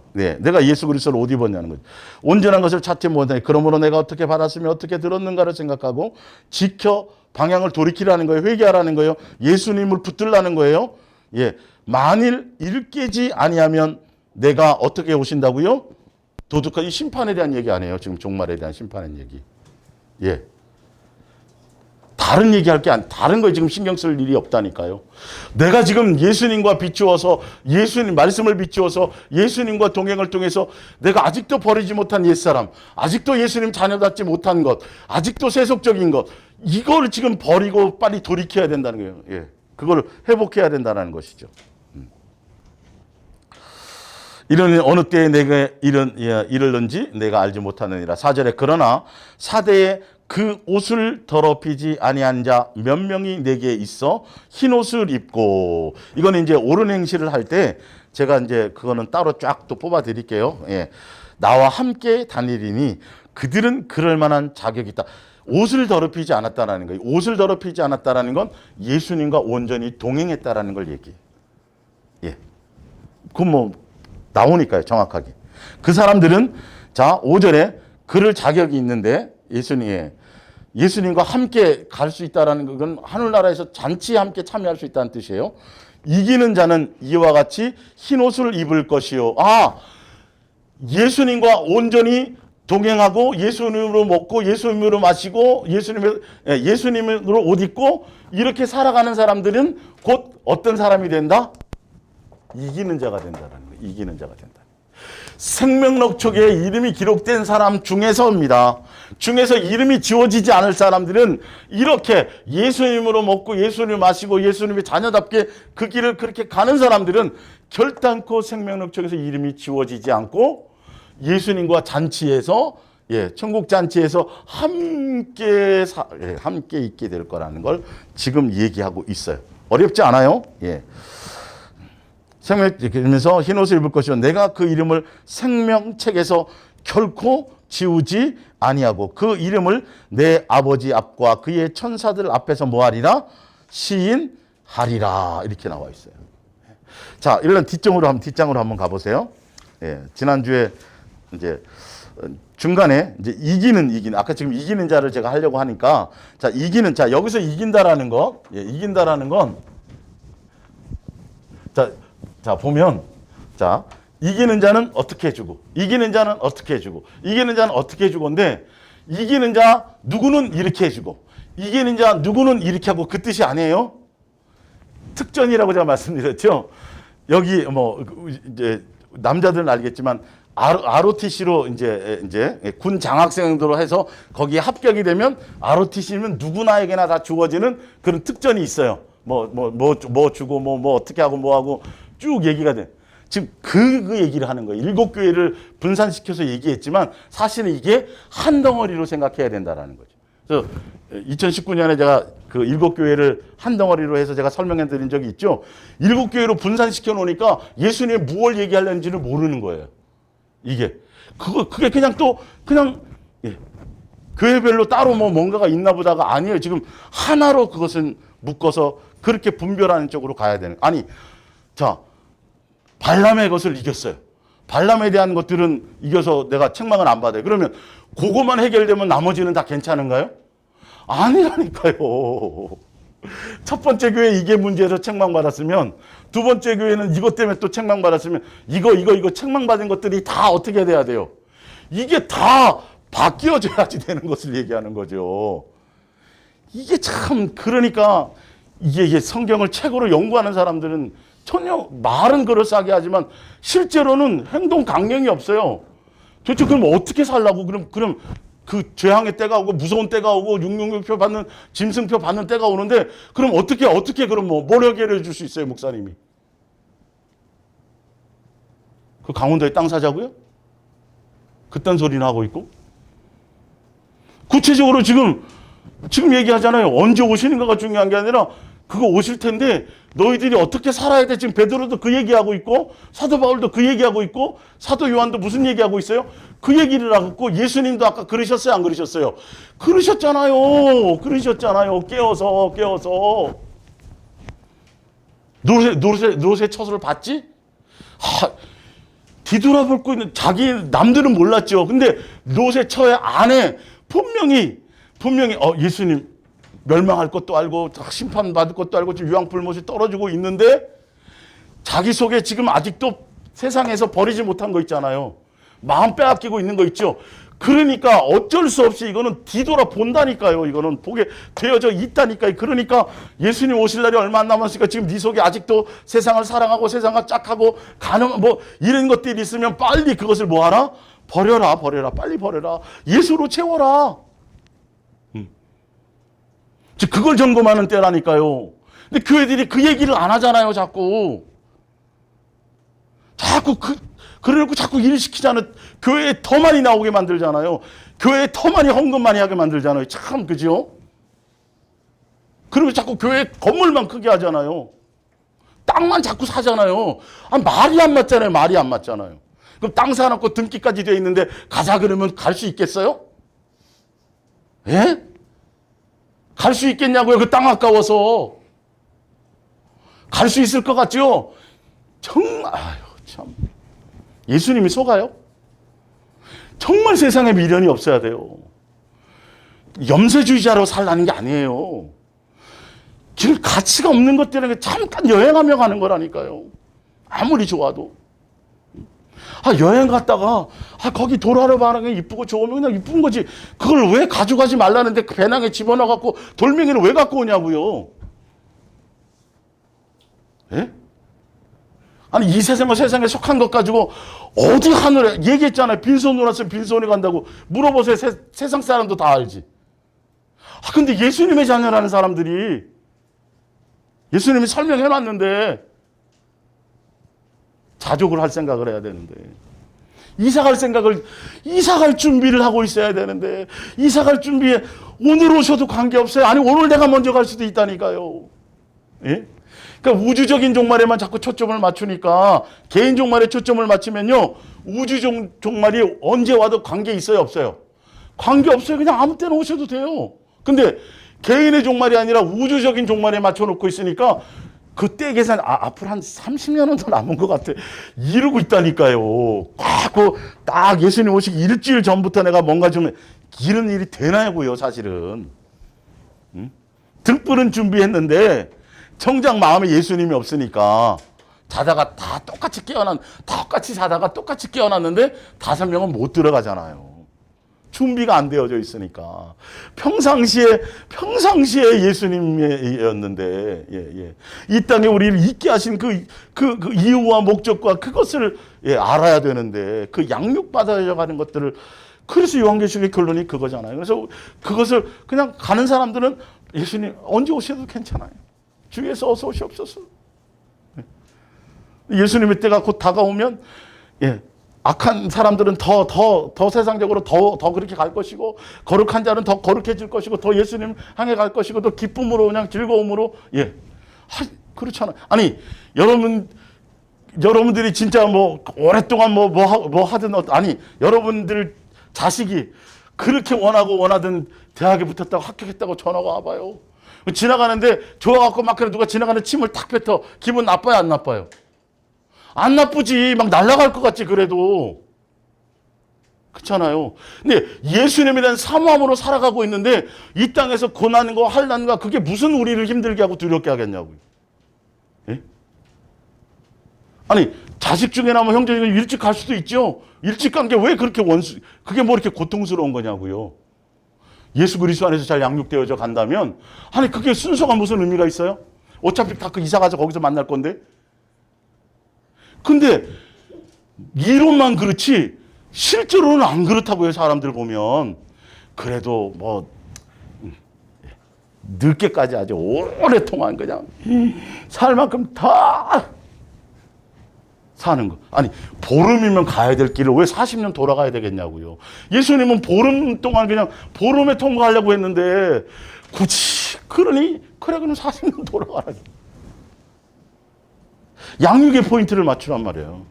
예수 그리스도를 옷 입었냐는 거죠. 온전한 것을 찾지 못하니 그러므로 내가 어떻게 받았으며 어떻게 들었는가를 생각하고 지켜 방향을 돌이키라는 거예요. 회개하라는 거예요. 예수님을 붙들라는 거예요. 예, 만일 일깨지 아니하면 내가 어떻게 오신다고요? 도둑한 이 심판에 대한 얘기 아니에요. 지금 종말에 대한 심판의 얘기. 예. 다른 얘기할 게 다른 거에 지금 신경 쓸 일이 없다니까요. 내가 지금 예수님과 비추어서 예수님 말씀을 비추어서 예수님과 동행을 통해서 내가 아직도 버리지 못한 옛사람, 아직도 예수님 자녀답지 못한 것, 아직도 세속적인 것, 이걸 지금 버리고 빨리 돌이켜야 된다는 거예요. 예. 그걸 회복해야 된다는 것이죠. 이런 어느 때에 내가 이르는지 내가 알지 못하느니라. 4절에 그러나 사대에 그 옷을 더럽히지 아니한 자 몇 명이 내게 있어 흰 옷을 입고, 이거는 이제 옳은 행실을 할 때 제가 이제 그거는 따로 쫙 또 뽑아 드릴게요. 예. 나와 함께 다니리니 그들은 그럴 만한 자격이 있다. 옷을 더럽히지 않았다라는 거예요. 옷을 더럽히지 않았다라는 건 예수님과 온전히 동행했다라는 걸 얘기해요. 예. 그건 뭐 나오니까요, 정확하게. 그 사람들은 자, 5절에 그럴 자격이 있는데 예수님과 함께 갈 수 있다는 건 하늘나라에서 잔치에 함께 참여할 수 있다는 뜻이에요. 이기는 자는 이와 같이 흰 옷을 입을 것이요. 예수님과 온전히 동행하고 예수님으로 먹고 예수님으로 마시고 예수님으로 옷 입고 이렇게 살아가는 사람들은 곧 어떤 사람이 된다? 이기는 자가 된다는 거예요. 이기는 자가 된다. 생명록 촉에 이름이 기록된 사람 중에서입니다. 중에서 이름이 지워지지 않을 사람들은 이렇게 예수님으로 먹고 예수님을 마시고 예수님의 자녀답게 그 길을 그렇게 가는 사람들은 결단코 생명록 촉에서 이름이 지워지지 않고 예수님과 잔치에서 천국 잔치에서 함께 있게 될 거라는 걸 지금 얘기하고 있어요. 어렵지 않아요? 예. 생명면서 흰 옷을 입을 것이요 내가 그 이름을 생명책에서 결코 지우지 아니하고 그 이름을 내 아버지 앞과 그의 천사들 앞에서 뭐하리라? 시인하리라. 이렇게 나와 있어요. 자, 일단 뒷장으로 한번 가보세요. 예, 지난주에 이제 중간에 이제 이기는 아까 지금 이기는 자를 제가 하려고 하니까 자, 여기서 이긴다라는 거, 예, 이긴다라는 건 자, 보면 자, 이기는 자는 어떻게 해주고 이기는 자는 어떻게 해주고 이기는 자는 어떻게 해주고인데 이기는 자 누구는 이렇게 해주고 이기는 자 누구는 이렇게 하고 그 뜻이 아니에요. 특전이라고 제가 말씀드렸죠. 여기 뭐 이제 남자들은 알겠지만 ROTC로 이제 군 장학생으로 해서 거기에 합격이 되면 ROTC면 누구나에게나 다 주어지는 그런 특전이 있어요. 뭐 주고 뭐 어떻게 하고 뭐 하고 쭉 얘기가 돼. 지금 그 얘기를 하는 거예요. 7교회를 분산시켜서 얘기했지만 사실은 이게 한 덩어리로 생각해야 된다라는 거죠. 그래서 2019년에 제가 그 7교회를 한 덩어리로 해서 제가 설명해 드린 적이 있죠. 7교회로 분산시켜 놓으니까 예수님이 무엇을 얘기하려는지를 모르는 거예요. 그게 그냥 예, 교회별로 따로 뭔가가 있나 보다가 아니에요. 지금 하나로 그것은 묶어서 그렇게 분별하는 쪽으로 가야 되는. 아니, 자, 발람의 것을 이겼어요. 발람에 대한 것들은 이겨서 내가 책망을 안 받아요. 그러면 그것만 해결되면 나머지는 다 괜찮은가요? 아니라니까요. 첫 번째 교회 이게 문제에서 책망받았으면 두 번째 교회는 이것 때문에 또 책망받았으면 이거 책망받은 것들이 다 어떻게 돼야 돼요? 이게 다 바뀌어져야지 되는 것을 얘기하는 거죠. 이게 참 그러니까 이게 성경을 책으로 연구하는 사람들은 전혀 말은 그럴싸하게 하지만 실제로는 행동 강령이 없어요. 도대체 그럼 어떻게 살라고? 그럼 그 재앙의 때가 오고 무서운 때가 오고 666표 받는 짐승표 받는 때가 오는데 그럼 어떻게 그럼 뭘 해결해 줄 수 있어요, 목사님이? 그 강원도에 땅 사자고요? 그딴 소리나 하고 있고? 구체적으로 지금 얘기하잖아요. 언제 오시는가가 중요한 게 아니라 그거 오실 텐데 너희들이 어떻게 살아야 돼? 지금 베드로도 그 얘기하고 있고 사도 바울도 그 얘기하고 있고 사도 요한도 무슨 얘기하고 있어요? 그 얘기를 하고 예수님도 아까 그러셨어요? 안 그러셨어요? 그러셨잖아요. 깨어서 노릇의 처소를 봤지? 뒤돌아볼 거 있는 남들은 몰랐죠. 근데 노릇의 처의 안에 분명히 예수님 멸망할 것도 알고 심판받을 것도 알고 지금 유황불못이 떨어지고 있는데 자기 속에 지금 아직도 세상에서 버리지 못한 거 있잖아요. 마음 빼앗기고 있는 거 있죠. 그러니까 어쩔 수 없이 이거는 뒤돌아 본다니까요. 이거는 보게 되어져 있다니까요. 그러니까 예수님 오실 날이 얼마 안 남았으니까 지금 네 속에 아직도 세상을 사랑하고 세상을 짝하고 가능 이런 것들이 있으면 빨리 그것을 뭐하라? 버려라. 빨리 버려라. 예수로 채워라. 그걸 점검하는 때라니까요. 근데 교회들이 그 얘기를 안 하잖아요, 자꾸 그래놓고 자꾸 일 시키자는 교회에 더 많이 나오게 만들잖아요. 교회에 더 많이 헌금 많이 하게 만들잖아요. 참, 그죠? 그리고 자꾸 교회 건물만 크게 하잖아요. 땅만 자꾸 사잖아요. 말이 안 맞잖아요. 그럼 땅 사놓고 등기까지 돼 있는데 가자 그러면 갈 수 있겠어요? 예? 갈 수 있겠냐고요? 그 땅 아까워서. 갈 수 있을 것 같죠? 정말, 참. 예수님이 속아요? 정말 세상에 미련이 없어야 돼요. 염세주의자로 살라는 게 아니에요. 지금 가치가 없는 것들은 잠깐 여행하며 가는 거라니까요. 아무리 좋아도. 여행 갔다가 거기 도라로 바는 게 이쁘고 좋으면 그냥 이쁜 거지. 그걸 왜 가져가지 말라는데 그 배낭에 집어넣어갖고 돌멩이를 왜 갖고 오냐고요. 예? 아니 이 세상에 속한 것 가지고 어디 하늘에 얘기했잖아요. 빈손으로 왔으면 빈손에 간다고. 물어보세요. 세상 사람도 다 알지. 근데 예수님의 자녀라는 사람들이 예수님이 설명해놨는데 자족을 할 생각을 해야 되는데 이사갈 준비를 하고 있어야 되는데 이사갈 준비에 오늘 오셔도 관계없어요. 아니 오늘 내가 먼저 갈 수도 있다니까요. 예? 그러니까 우주적인 종말에만 자꾸 초점을 맞추니까 개인 종말에 초점을 맞추면요. 우주 종말이 언제 와도 관계 있어요, 없어요? 관계 없어요. 그냥 아무 때나 오셔도 돼요. 근데 개인의 종말이 아니라 우주적인 종말에 맞춰놓고 있으니까 그때 계산, 앞으로 한 30년은 더 남은 것 같아. 이러고 있다니까요. 딱 예수님 오시기 일주일 전부터 내가 뭔가 좀 이런 일이 되나고요, 사실은. 응? 등불은 준비했는데 정작 마음에 예수님이 없으니까 자다가 다 똑같이 똑같이 자다가 똑같이 깨어났는데 5명은 못 들어가잖아요. 준비가 안 되어져 있으니까. 평상시에 예수님이었는데, 이 땅에 우리를 있게 하신 그 이유와 목적과 그것을 알아야 되는데, 그 양육받아야 가는 것들을, 그래서 요한계시록의 결론이 그거잖아요. 그래서 그것을 그냥 가는 사람들은 예수님 언제 오셔도 괜찮아요. 주위에서 어서 오시옵소서. 예수님의 때가 곧 다가오면, 악한 사람들은 더 세상적으로 더 그렇게 갈 것이고, 거룩한 자는 더 거룩해질 것이고, 더 예수님 향해 갈 것이고, 또 기쁨으로 그냥 즐거움으로, 그렇잖아요. 아니, 여러분들이 진짜 뭐, 오랫동안 뭐 하든, 아니, 여러분들 자식이 그렇게 원하던 대학에 붙었다고 합격했다고 전화가 와봐요. 지나가는데 좋아갖고 막 그래 누가 지나가는 침을 탁 뱉어. 기분 나빠요, 안 나빠요? 안 나쁘지. 막 날아갈 것 같지, 그래도. 그렇잖아요. 근데 예수님에 대한 사모함으로 살아가고 있는데 이 땅에서 고난과 환난과 그게 무슨 우리를 힘들게 하고 두렵게 하겠냐고요. 예? 아니, 자식 중에나 뭐 형제 중에 일찍 갈 수도 있죠. 일찍 간 게 왜 그렇게 그게 뭐 이렇게 고통스러운 거냐고요. 예수 그리스도 안에서 잘 양육되어져 간다면, 아니, 그게 순서가 무슨 의미가 있어요? 어차피 다 그 이사 가서 거기서 만날 건데. 근데 이론만 그렇지 실제로는 안 그렇다고요. 사람들 보면. 그래도 뭐 늦게까지 아주 오랫동안 그냥 살 만큼 다 사는 거. 아니, 보름이면 가야 될 길을 왜 40년 돌아가야 되겠냐고요. 예수님은 보름 동안 그냥 보름에 통과하려고 했는데 굳이 그래 그럼 40년 돌아가라. 양육의 포인트를 맞추란 말이에요.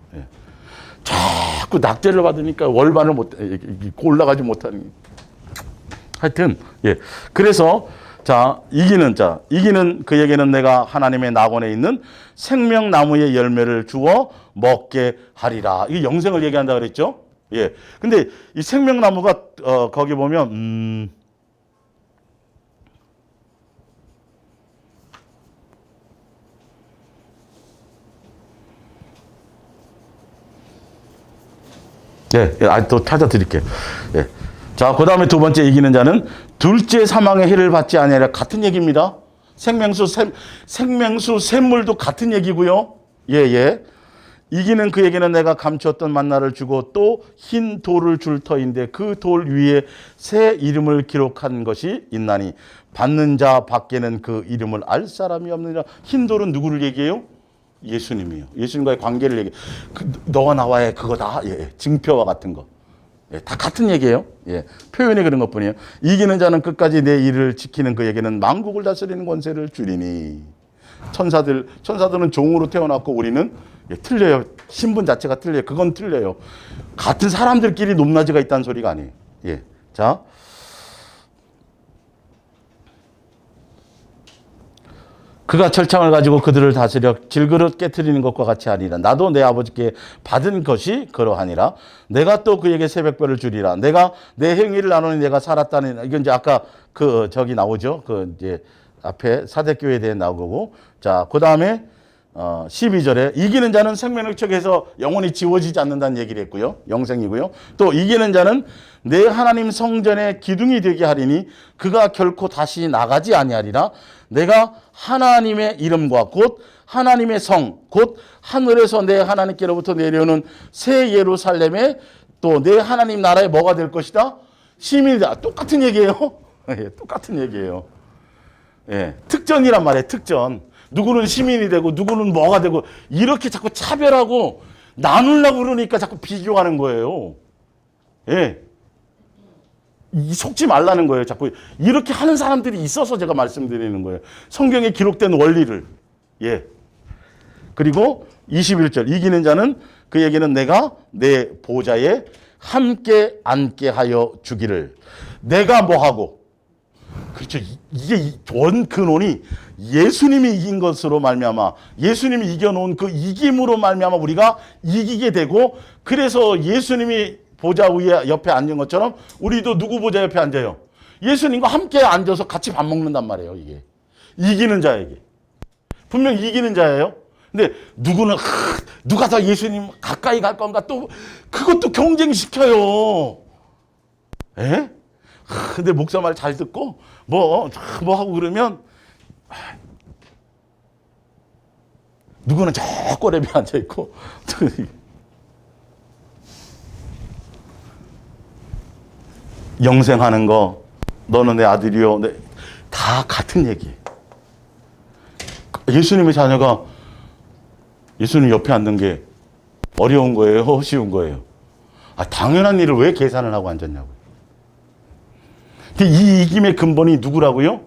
자꾸 낙제를 받으니까 월반을 올라가지 못하는. 하여튼, 그래서, 이기는 그에게는 내가 하나님의 낙원에 있는 생명나무의 열매를 주어 먹게 하리라. 이게 영생을 얘기한다 그랬죠? 근데 이 생명나무가, 거기 보면, 또 찾아드릴게요. 자, 그 다음에 두 번째 이기는 자는 둘째 사망의 해를 받지 아니하리라. 같은 얘기입니다. 생명수, 샘물도 같은 얘기고요. 이기는 그에게는 내가 감추었던 만나를 주고 또 흰 돌을 줄 터인데 그 돌 위에 새 이름을 기록한 것이 있나니 받는 자 밖에는 그 이름을 알 사람이 없느니라. 흰 돌은 누구를 얘기해요? 예수님이요. 예수님과의 관계를 얘기해. 너와 나와의 그거다. 증표와 같은 거. 다 같은 얘기예요. 표현이 그런 것 뿐이에요. 이기는 자는 끝까지 내 일을 지키는 그에게는 만국을 다스리는 권세를 주리니. 천사들은 종으로 태어났고 우리는 틀려요. 신분 자체가 틀려요. 그건 틀려요. 같은 사람들끼리 높낮이가 있다는 소리가 아니에요. 자. 그가 철창을 가지고 그들을 다스려 질그릇 깨트리는 것과 같이 하리라. 나도 내 아버지께 받은 것이 그러하니라. 내가 또 그에게 새벽별을 주리라. 내가 내 행위를 나누니 내가 살았다는, 이건 이제 아까 저기 나오죠. 이제 앞에 사대교회에 대해 나오고. 자, 그 다음에 12절에 이기는 자는 생명의 척에서 영원히 지워지지 않는다는 얘기를 했고요. 영생이고요. 또 이기는 자는 내 하나님 성전의 기둥이 되게 하리니 그가 결코 다시 나가지 아니하리라. 내가 하나님의 이름과 곧 하나님의 성, 곧 하늘에서 내 하나님께로부터 내려오는 새 예루살렘에 또 내 하나님 나라에 뭐가 될 것이다? 시민이다. 똑같은 얘기예요. 똑같은 얘기예요. 특전이란 말이에요. 특전. 누구는 시민이 되고 누구는 뭐가 되고 이렇게 자꾸 차별하고 나누려고 그러니까 자꾸 비교하는 거예요. 속지 말라는 거예요. 자꾸 이렇게 하는 사람들이 있어서 제가 말씀드리는 거예요. 성경에 기록된 원리를. 그리고 21절 이기는 자는 그에게는 내가 내 보좌에 함께 앉게 하여 주기를. 내가 뭐하고, 그렇죠. 이게 원 근원이 예수님이 이긴 것으로 말미암아, 예수님이 이겨놓은 그 이김으로 말미암아 우리가 이기게 되고, 그래서 예수님이 보좌 위에 옆에 앉은 것처럼 우리도 누구 보좌 옆에 앉아요? 예수님과 함께 앉아서 같이 밥 먹는단 말이에요. 이게 이기는 자에게 분명 이기는 자예요. 근데 누구는 누가 더 예수님 가까이 갈 건가, 또 그것도 경쟁시켜요. 에? 근데 목사 말 잘 듣고 뭐 하고 그러면 누구는 저 꼬레비 앉아 있고 영생하는 거, 너는 내 아들이요, 다 같은 얘기예요. 예수님의 자녀가 예수님 옆에 앉는 게 어려운 거예요, 쉬운 거예요? 당연한 일을 왜 계산을 하고 앉았냐고요. 이 이김의 근본이 누구라고요?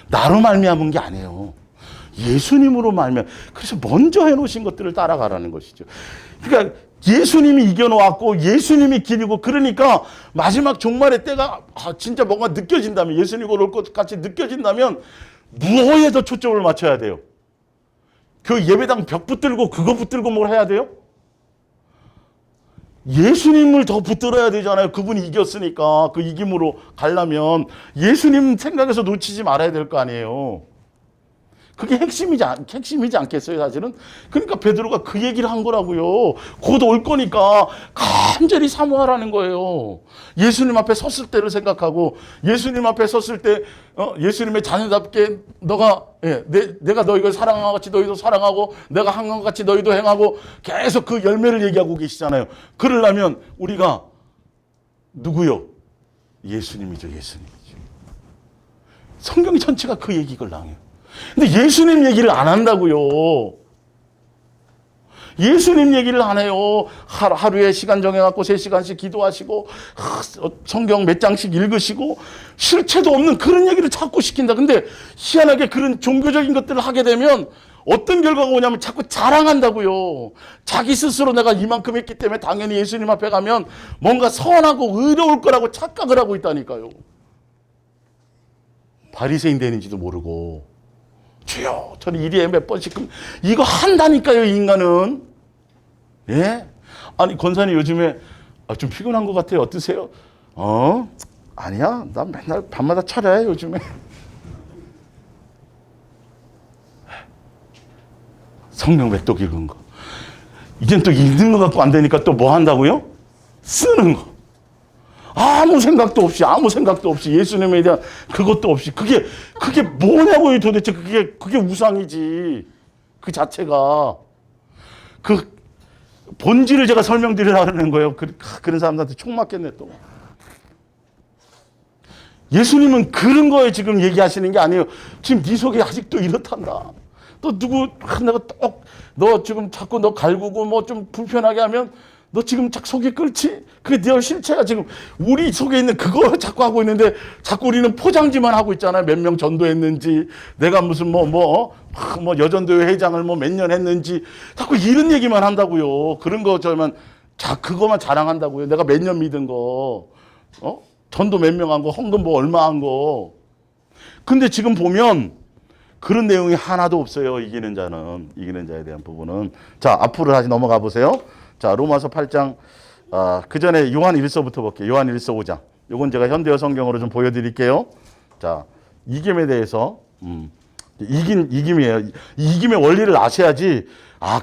나로 말미암은 게 아니에요. 예수님으로 말미암. 그래서 먼저 해놓으신 것들을 따라가라는 것이죠. 그러니까 예수님이 이겨놓았고 예수님이 길이고, 그러니까 마지막 종말의 때가 진짜 뭔가 느껴진다면, 예수님이 올 것 같이 느껴진다면 무엇에 더 초점을 맞춰야 돼요? 그 예배당 벽 붙들고 그거 붙들고 뭘 해야 돼요? 예수님을 더 붙들어야 되잖아요. 그분이 이겼으니까. 그 이김으로 가려면 예수님 생각에서 놓치지 말아야 될 거 아니에요. 그게 핵심이지 않겠어요, 사실은? 그러니까 베드로가 그 얘기를 한 거라고요. 곧 올 거니까 간절히 사모하라는 거예요. 예수님 앞에 섰을 때를 생각하고, 예수님 앞에 섰을 때 예수님의 자녀답게 내가 너희를 사랑한 것 같이 너희도 사랑하고, 내가 한 것 같이 너희도 행하고, 계속 그 열매를 얘기하고 계시잖아요. 그러려면 우리가 누구요? 예수님이죠, 예수님이죠. 성경 전체가 그 얘기를 나와요. 근데 예수님 얘기를 안 한다고요. 예수님 얘기를 안 해요. 하루에 시간 정해갖고 3시간씩 기도하시고 성경 몇 장씩 읽으시고 실체도 없는 그런 얘기를 자꾸 시킨다. 근데 희한하게 그런 종교적인 것들을 하게 되면 어떤 결과가 오냐면 자꾸 자랑한다고요. 자기 스스로 내가 이만큼 했기 때문에 당연히 예수님 앞에 가면 뭔가 선하고 의로울 거라고 착각을 하고 있다니까요. 바리새인 되는지도 모르고. 주여, 저는 일일에 몇 번씩 이거 한다니까요, 인간은. 예? 아니, 권사님 요즘에 좀 피곤한 것 같아요. 어떠세요? 아니야, 난 맨날 밤마다 차려요, 요즘에. 성경 맥독 읽은 거. 이젠 또 읽는 거 갖고 안 되니까 또 뭐 한다고요? 쓰는 거. 아무 생각도 없이 예수님에 대한 그것도 없이 그게 뭐냐고요, 도대체. 그게 우상이지. 그 자체가 그 본질을 제가 설명드리려는 거예요. 그런 사람들한테 총 맞겠네 또. 예수님은 그런 거에 지금 얘기하시는 게 아니에요. 지금 네 속에 아직도 이렇단다. 또 누구 내가 너 지금 자꾸 너 갈구고 뭐 좀 불편하게 하면 너 지금 속이 끓지? 그게 네 실체가 지금 우리 속에 있는 그거 자꾸 하고 있는데, 자꾸 우리는 포장지만 하고 있잖아요. 몇 명 전도했는지, 내가 무슨 여전도회 회장을 몇 년 했는지, 자꾸 이런 얘기만 한다고요. 그런 거 그거만 자랑한다고요. 내가 몇 년 믿은 거, 전도 몇 명 한 거, 헌금 얼마 한 거. 근데 지금 보면 그런 내용이 하나도 없어요. 이기는 자에 대한 부분은. 자, 앞으로 다시 넘어가 보세요. 자, 로마서 8장, 그 전에 요한 1서부터 볼게요. 요한 1서 5장. 요건 제가 현대어 성경으로 좀 보여드릴게요. 자, 이김에 대해서, 이김이에요. 이김의 원리를 아셔야지,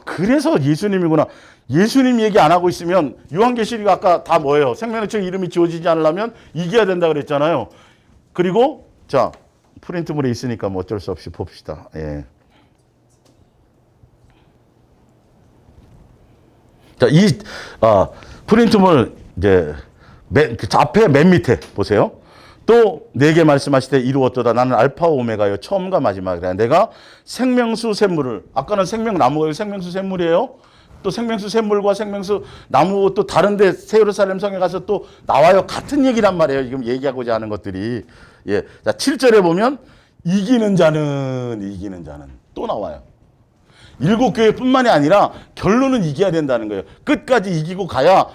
그래서 예수님이구나. 예수님 얘기 안 하고 있으면, 요한계시록 아까 다 뭐예요? 생명의 책 이름이 지워지지 않으려면 이겨야 된다 그랬잖아요. 그리고, 자, 프린트물에 있으니까 뭐 어쩔 수 없이 봅시다. 예. 자, 프린트물 이제 앞에 맨 밑에 보세요. 또 내게 말씀하시되 이루었도다. 나는 알파와 오메가요, 처음과 마지막이라. 내가 생명수 샘물을, 아까는 생명나무가 생명수 샘물이에요. 또 생명수 샘물과 생명수 나무 또 다른데 새 예루살렘 성에 가서 또 나와요. 같은 얘기란 말이에요. 지금 얘기하고자 하는 것들이. 예. 자, 7절에 보면 이기는 자는 또 나와요. 일곱 교회뿐만이 아니라 결론은 이겨야 된다는 거예요. 끝까지 이기고 가야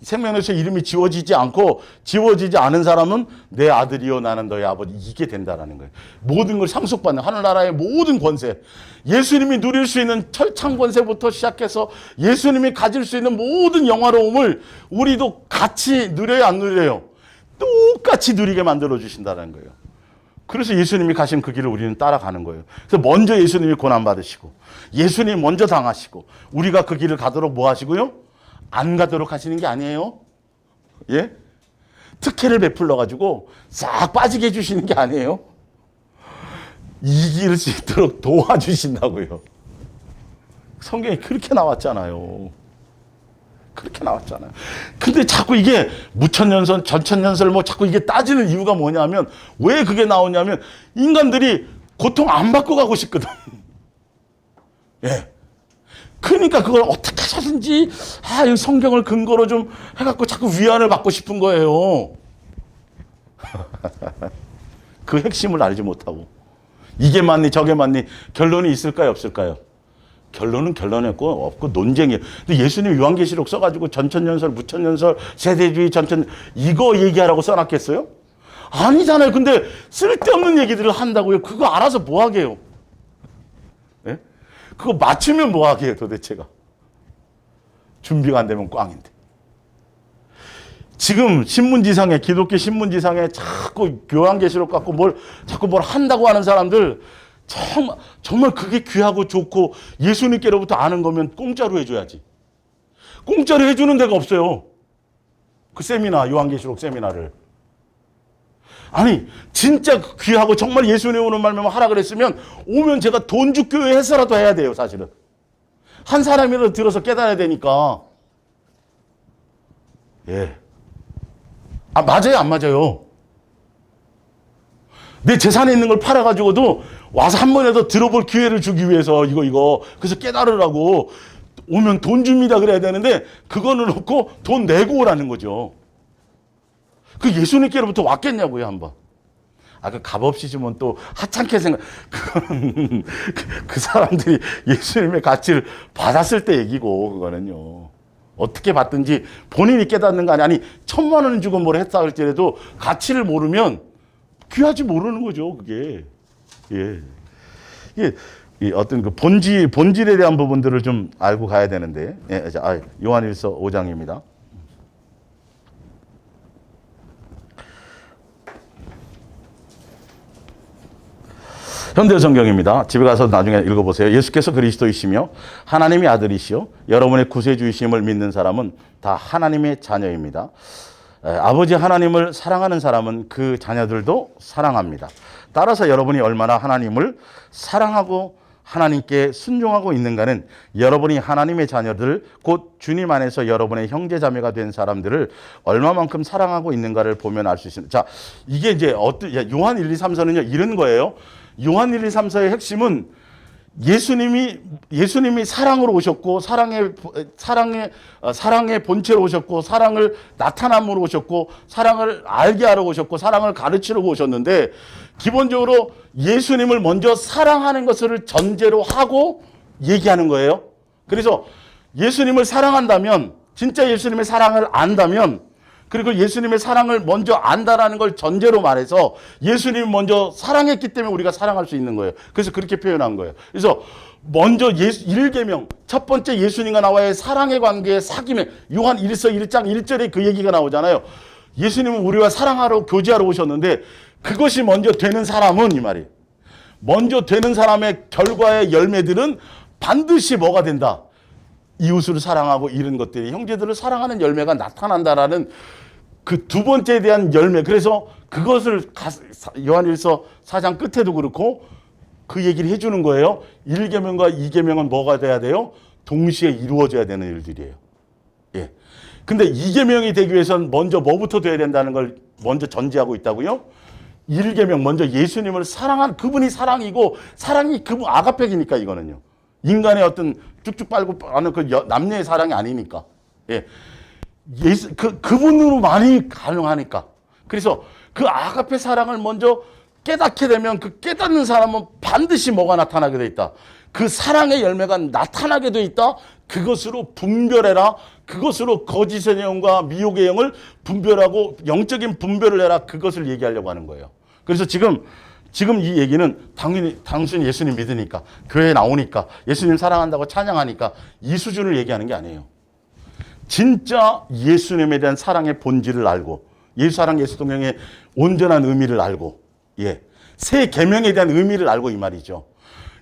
생명에서 이름이 지워지지 않고, 지워지지 않은 사람은 내 아들이요 나는 너의 아버지, 이게 된다는 거예요. 모든 걸 상속받는 하늘나라의 모든 권세, 예수님이 누릴 수 있는 철창 권세부터 시작해서 예수님이 가질 수 있는 모든 영화로움을 우리도 같이 누려요, 안 누려요? 똑같이 누리게 만들어 주신다는 거예요. 그래서 예수님이 가신 그 길을 우리는 따라가는 거예요. 그래서 먼저 예수님이 고난받으시고, 예수님이 먼저 당하시고, 우리가 그 길을 가도록 뭐 하시고요? 안 가도록 하시는 게 아니에요. 예? 특혜를 베풀러가지고 싹 빠지게 해주시는 게 아니에요. 이길 수 있도록 도와주신다고요. 성경에 그렇게 나왔잖아요. 그렇게 나왔잖아요. 근데 자꾸 이게 무천년설, 전천년설 뭐 자꾸 이게 따지는 이유가 뭐냐면, 왜 그게 나오냐면, 인간들이 고통 안 받고 가고 싶거든. 예. 그러니까 그걸 어떻게 해서든지, 이 성경을 근거로 좀 해갖고 자꾸 위안을 받고 싶은 거예요. 그 핵심을 알지 못하고. 이게 맞니, 저게 맞니, 결론이 있을까요, 없을까요? 결론은 결론했고 없고 논쟁이에요. 근데 예수님 요한계시록 써가지고 전천년설, 무천년설, 세대주의, 이거 얘기하라고 써놨겠어요? 아니잖아요. 근데 쓸데없는 얘기들을 한다고요. 그거 알아서 뭐 하게요? 예? 그거 맞추면 뭐 하게요, 도대체가? 준비가 안 되면 꽝인데. 지금 신문지상에, 기독교 신문지상에 자꾸 요한계시록 갖고 자꾸 뭘 한다고 하는 사람들, 정말 그게 귀하고 좋고 예수님께로부터 아는 거면 공짜로 해줘야지. 공짜로 해주는 데가 없어요. 그 세미나, 요한계시록 세미나를. 아니, 진짜 귀하고 정말 예수님 오는 말만 하라 그랬으면 오면 제가 돈 주 교회 해서라도 해야 돼요, 사실은. 한 사람이라도 들어서 깨달아야 되니까. 예. 맞아요, 안 맞아요? 내 재산에 있는 걸 팔아가지고도 와서 한 번에도 들어볼 기회를 주기 위해서 이거 그래서 깨달으라고 오면 돈 줍니다 그래야 되는데, 그거는 없고 돈 내고 오라는 거죠. 그 예수님께로부터 왔겠냐고요, 한번. 그 값없이 주면 또 하찮게 그거는 그 사람들이 예수님의 가치를 받았을 때 얘기고, 그거는요. 어떻게 받든지 본인이 깨닫는 거 아니 1,000만 원 주고 뭘 했다 할지라도 가치를 모르면 귀하지 모르는 거죠, 그게. 예. 이게 어떤 그 본질에 대한 부분들을 좀 알고 가야 되는데, 예, 요한일서 5장입니다. 현대 성경입니다. 집에 가서 나중에 읽어보세요. 예수께서 그리스도이시며 하나님의 아들이시요 여러분의 구세주이심을 믿는 사람은 다 하나님의 자녀입니다. 아버지 하나님을 사랑하는 사람은 그 자녀들도 사랑합니다. 따라서 여러분이 얼마나 하나님을 사랑하고 하나님께 순종하고 있는가는 여러분이 하나님의 자녀들, 곧 주님 안에서 여러분의 형제 자매가 된 사람들을 얼마만큼 사랑하고 있는가를 보면 알 수 있습니다. 자, 이게 이제 요한 1, 2, 3, 4는요, 이런 거예요. 요한 1, 2, 3, 4의 핵심은 예수님이 사랑으로 오셨고, 사랑의 본체로 오셨고, 사랑을 나타남으로 오셨고, 사랑을 알게 하러 오셨고, 사랑을 가르치러 오셨는데, 기본적으로 예수님을 먼저 사랑하는 것을 전제로 하고 얘기하는 거예요. 그래서 예수님을 사랑한다면, 진짜 예수님의 사랑을 안다면, 그리고 예수님의 사랑을 먼저 안다라는 걸 전제로 말해서 예수님이 먼저 사랑했기 때문에 우리가 사랑할 수 있는 거예요. 그래서 그렇게 표현한 거예요. 그래서 먼저 1계명, 첫 번째 예수님과 나와의 사랑의 관계의 사귐에, 요한 1서 1장 1절에 그 얘기가 나오잖아요. 예수님은 우리와 사랑하러 교제하러 오셨는데, 그것이 먼저 되는 사람은, 이 말이에요. 먼저 되는 사람의 결과의 열매들은 반드시 뭐가 된다? 이웃을 사랑하고 이런 것들이, 형제들을 사랑하는 열매가 나타난다라는 그 두 번째에 대한 열매. 그래서 그것을 요한일서 4장 끝에도 그렇고 그 얘기를 해주는 거예요. 1계명과 2계명은 뭐가 돼야 돼요? 동시에 이루어져야 되는 일들이에요. 예. 근데 2계명이 되기 위해서는 먼저 뭐부터 돼야 된다는 걸 먼저 전제하고 있다고요? 1계명, 먼저 예수님을 사랑한 그분이 사랑이고, 사랑이 그분 아가페기니까, 이거는요. 인간의 어떤 쭉쭉 빨고 하는 그 남녀의 사랑이 아니니까. 예. 그분으로 많이 가능하니까. 그래서 그 아가페 사랑을 먼저 깨닫게 되면 그 깨닫는 사람은 반드시 뭐가 나타나게 돼 있다. 그 사랑의 열매가 나타나게 돼 있다. 그것으로 분별해라. 그것으로 거짓의 영과 미혹의 영을 분별하고 영적인 분별을 해라. 그것을 얘기하려고 하는 거예요. 그래서 지금 이 얘기는 당연히 단순히 예수님 믿으니까, 교회에 나오니까, 예수님 사랑한다고 찬양하니까 이 수준을 얘기하는 게 아니에요. 진짜 예수님에 대한 사랑의 본질을 알고, 예수사랑 예수동행의 온전한 의미를 알고, 새 계명에 대한 의미를 알고 이 말이죠.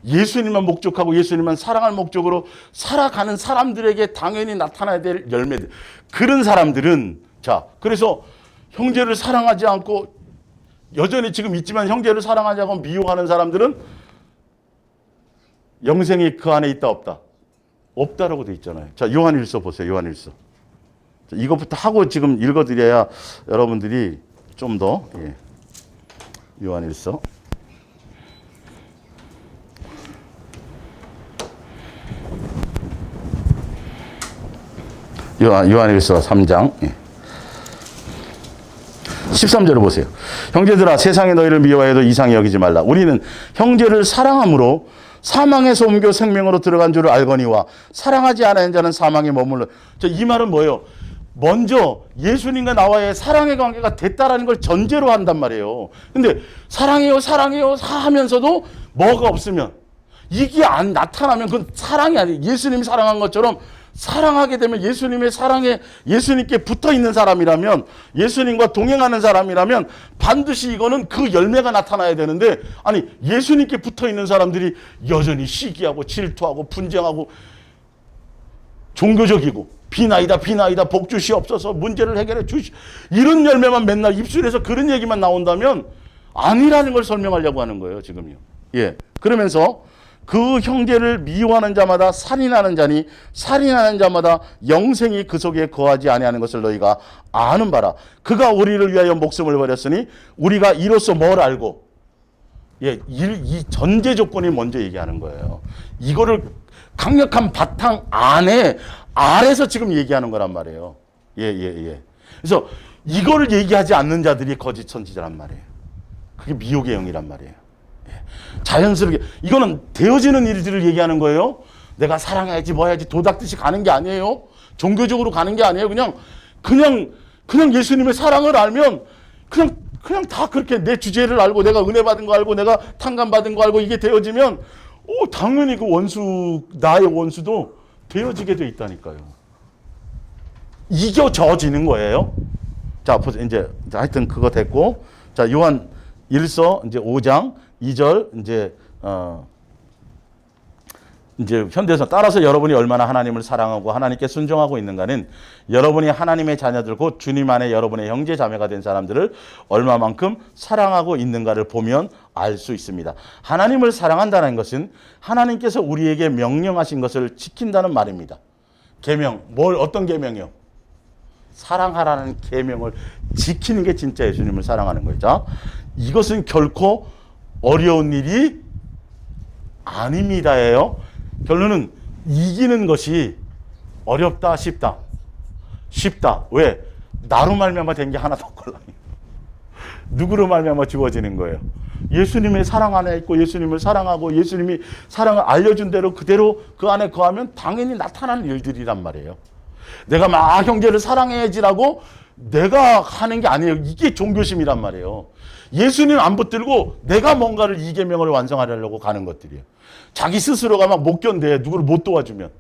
예수님만 목적하고 예수님만 사랑할 목적으로 살아가는 사람들에게 당연히 나타나야 될 열매들. 그런 사람들은, 자, 그래서 형제를 사랑하지 않고 여전히 지금 있지만 형제를 사랑하지 않고 미워하는 사람들은 영생이 그 안에 있다 없다? 없다라고 돼 있잖아요. 자, 요한일서 보세요. 요한일서. 자, 이것부터 하고 지금 읽어드려야 여러분들이 좀 더, 요한일서. 요한일서 3장 13절을 보세요. 형제들아, 세상에 너희를 미워해도 이상히 여기지 말라. 우리는 형제를 사랑함으로 사망에서 옮겨 생명으로 들어간 줄을 알거니와 사랑하지 않은 자는 사망에 머물러. 이 말은 뭐예요? 먼저 예수님과 나와의 사랑의 관계가 됐다라는 걸 전제로 한단 말이에요. 근데 사랑해요 하면서도 뭐가 없으면, 이게 안 나타나면 그건 사랑이 아니에요. 예수님이 사랑한 것처럼 사랑하게 되면 예수님의 사랑에 예수님께 붙어 있는 사람이라면, 예수님과 동행하는 사람이라면 반드시 이거는 그 열매가 나타나야 되는데, 아니 예수님께 붙어 있는 사람들이 여전히 시기하고 질투하고 분쟁하고 종교적이고 비나이다 복 주시옵소서, 문제를 해결해 주시, 이런 열매만 맨날 입술에서 그런 얘기만 나온다면 아니라는 걸 설명하려고 하는 거예요 지금요. 그러면서 그 형제를 미워하는 자마다 살인하는 자니 살인하는 자마다 영생이 그 속에 거하지 아니하는 것을 너희가 아는 바라. 그가 우리를 위하여 목숨을 버렸으니 우리가 이로써 뭘 알고, 이 전제 조건이 먼저 얘기하는 거예요. 이거를 강력한 바탕 아래서 지금 얘기하는 거란 말이에요. 그래서 이거를 얘기하지 않는 자들이 거짓 선지자란 말이에요. 그게 미혹의 영이란 말이에요. 자연스럽게 이거는 되어지는 일들을 얘기하는 거예요. 내가 사랑해야지 뭐 해야지 도닥듯이 가는 게 아니에요. 종교적으로 가는 게 아니에요. 그냥 예수님의 사랑을 알면 그냥 다 그렇게 내 주제를 알고 내가 은혜 받은 거 알고 내가 탕감 받은 거 알고 이게 되어지면 당연히 그 나의 원수도 되어지게 돼 있다니까요. 이겨져지는 거예요. 자, 보세요. 이제 하여튼 그거 됐고, 자, 요한 1서 이제 5장 2절 이제 현대에서 따라서 여러분이 얼마나 하나님을 사랑하고 하나님께 순종하고 있는가는 여러분이 하나님의 자녀들 곧 주님 안에 여러분의 형제 자매가 된 사람들을 얼마만큼 사랑하고 있는가를 보면 알 수 있습니다. 하나님을 사랑한다는 것은 하나님께서 우리에게 명령하신 것을 지킨다는 말입니다. 계명, 어떤 계명이요? 사랑하라는 계명을 지키는 게 진짜 예수님을 사랑하는 거죠. 자, 이것은 결코 어려운 일이 아닙니다예요. 결론은 이기는 것이 어렵다, 쉽다. 왜? 나로 말미암아 된 게 하나도 없걸라. 누구로 말미암아 주어지는 거예요? 예수님의 사랑 안에 있고 예수님을 사랑하고 예수님이 사랑을 알려준 대로 그대로 그 안에 거하면 당연히 나타나는 일들이란 말이에요. 내가 막 형제를 사랑해야지라고 내가 하는 게 아니에요. 이게 종교심이란 말이에요. 예수님 안 붙들고 내가 뭔가를 이 계명을 완성하려고 가는 것들이에요. 자기 스스로가 막 못 견뎌. 누구를 못 도와주면.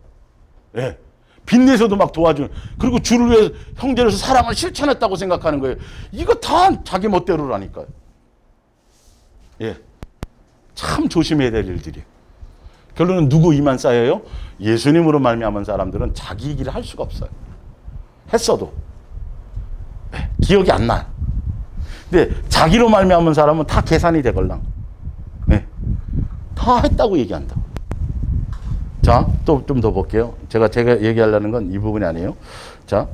빚내서도 막 도와주는. 그리고 주를 위해 형제로서 사랑을 실천했다고 생각하는 거예요. 이거 다 자기 멋대로라니까요. 참 조심해야 될 일들이에요. 결론은 누구 이만 쌓여요? 예수님으로 말미암은 사람들은 자기 길을 할 수가 없어요. 했어도 기억이 안 나요. 근데 자기로 말미암은 사람은 다 계산이 되걸랑. 다 했다고 얘기한다고. 자, 또 좀 더 볼게요. 제가 얘기하려는 건 이 부분이 아니에요. 자,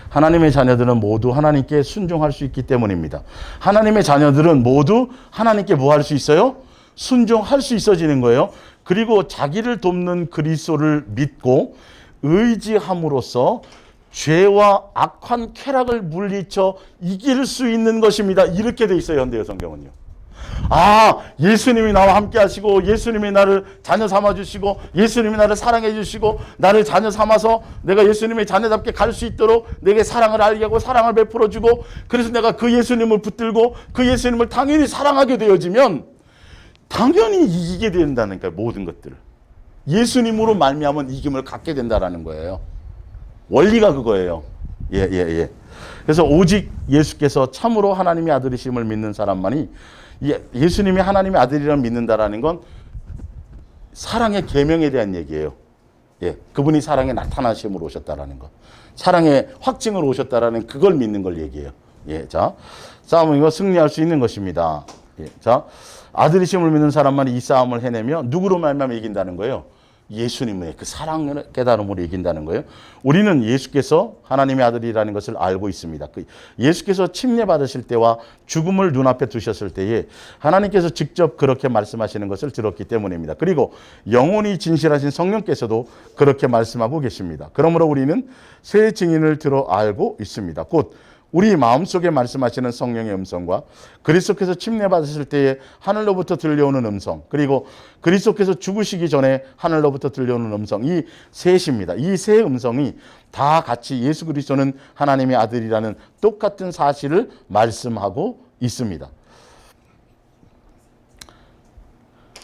하나님의 자녀들은 모두 하나님께 순종할 수 있기 때문입니다. 하나님의 자녀들은 모두 하나님께 뭐 할 수 있어요? 순종할 수 있어지는 거예요. 그리고 자기를 돕는 그리스도를 믿고 의지함으로써 죄와 악한 쾌락을 물리쳐 이길 수 있는 것입니다. 이렇게 돼 있어요, 현대의 성경은요. 아, 예수님이 나와 함께 하시고 예수님이 나를 자녀 삼아 주시고 예수님이 나를 사랑해 주시고 나를 자녀 삼아서 내가 예수님의 자녀답게 갈 수 있도록 내게 사랑을 알게 하고 사랑을 베풀어 주고 그래서 내가 그 예수님을 붙들고 그 예수님을 당연히 사랑하게 되어지면 당연히 이기게 된다니까요. 모든 것들을. 예수님으로 말미암은 이김을 갖게 된다라는 거예요. 원리가 그거예요. 예. 그래서 오직 예수께서 참으로 하나님의 아들이심을 믿는 사람만이 예수님이 하나님의 아들이라고 믿는다라는 건 사랑의 계명에 대한 얘기예요. 예, 그분이 사랑에 나타나심으로 오셨다라는 거. 사랑의 확증으로 오셨다라는 그걸 믿는 걸 얘기해요. 예, 자, 싸움은 이거 승리할 수 있는 것입니다. 예, 자, 아들이심을 믿는 사람만이 이 싸움을 해내며 누구로 말미암아 이긴다는 거예요? 예수님의 그 사랑을 깨달음으로 이긴다는 거예요. 우리는 예수께서 하나님의 아들이라는 것을 알고 있습니다. 예수께서 침례받으실 때와 죽음을 눈앞에 두셨을 때에 하나님께서 직접 그렇게 말씀하시는 것을 들었기 때문입니다. 그리고 영원히 진실하신 성령께서도 그렇게 말씀하고 계십니다. 그러므로 우리는 새 증인을 들어 알고 있습니다. 곧 우리 마음속에 말씀하시는 성령의 음성과 그리스도께서 침례받으실 때에 하늘로부터 들려오는 음성, 그리고 그리스도께서 죽으시기 전에 하늘로부터 들려오는 음성, 이 셋입니다. 이 세 음성이 다 같이 예수 그리스도는 하나님의 아들이라는 똑같은 사실을 말씀하고 있습니다.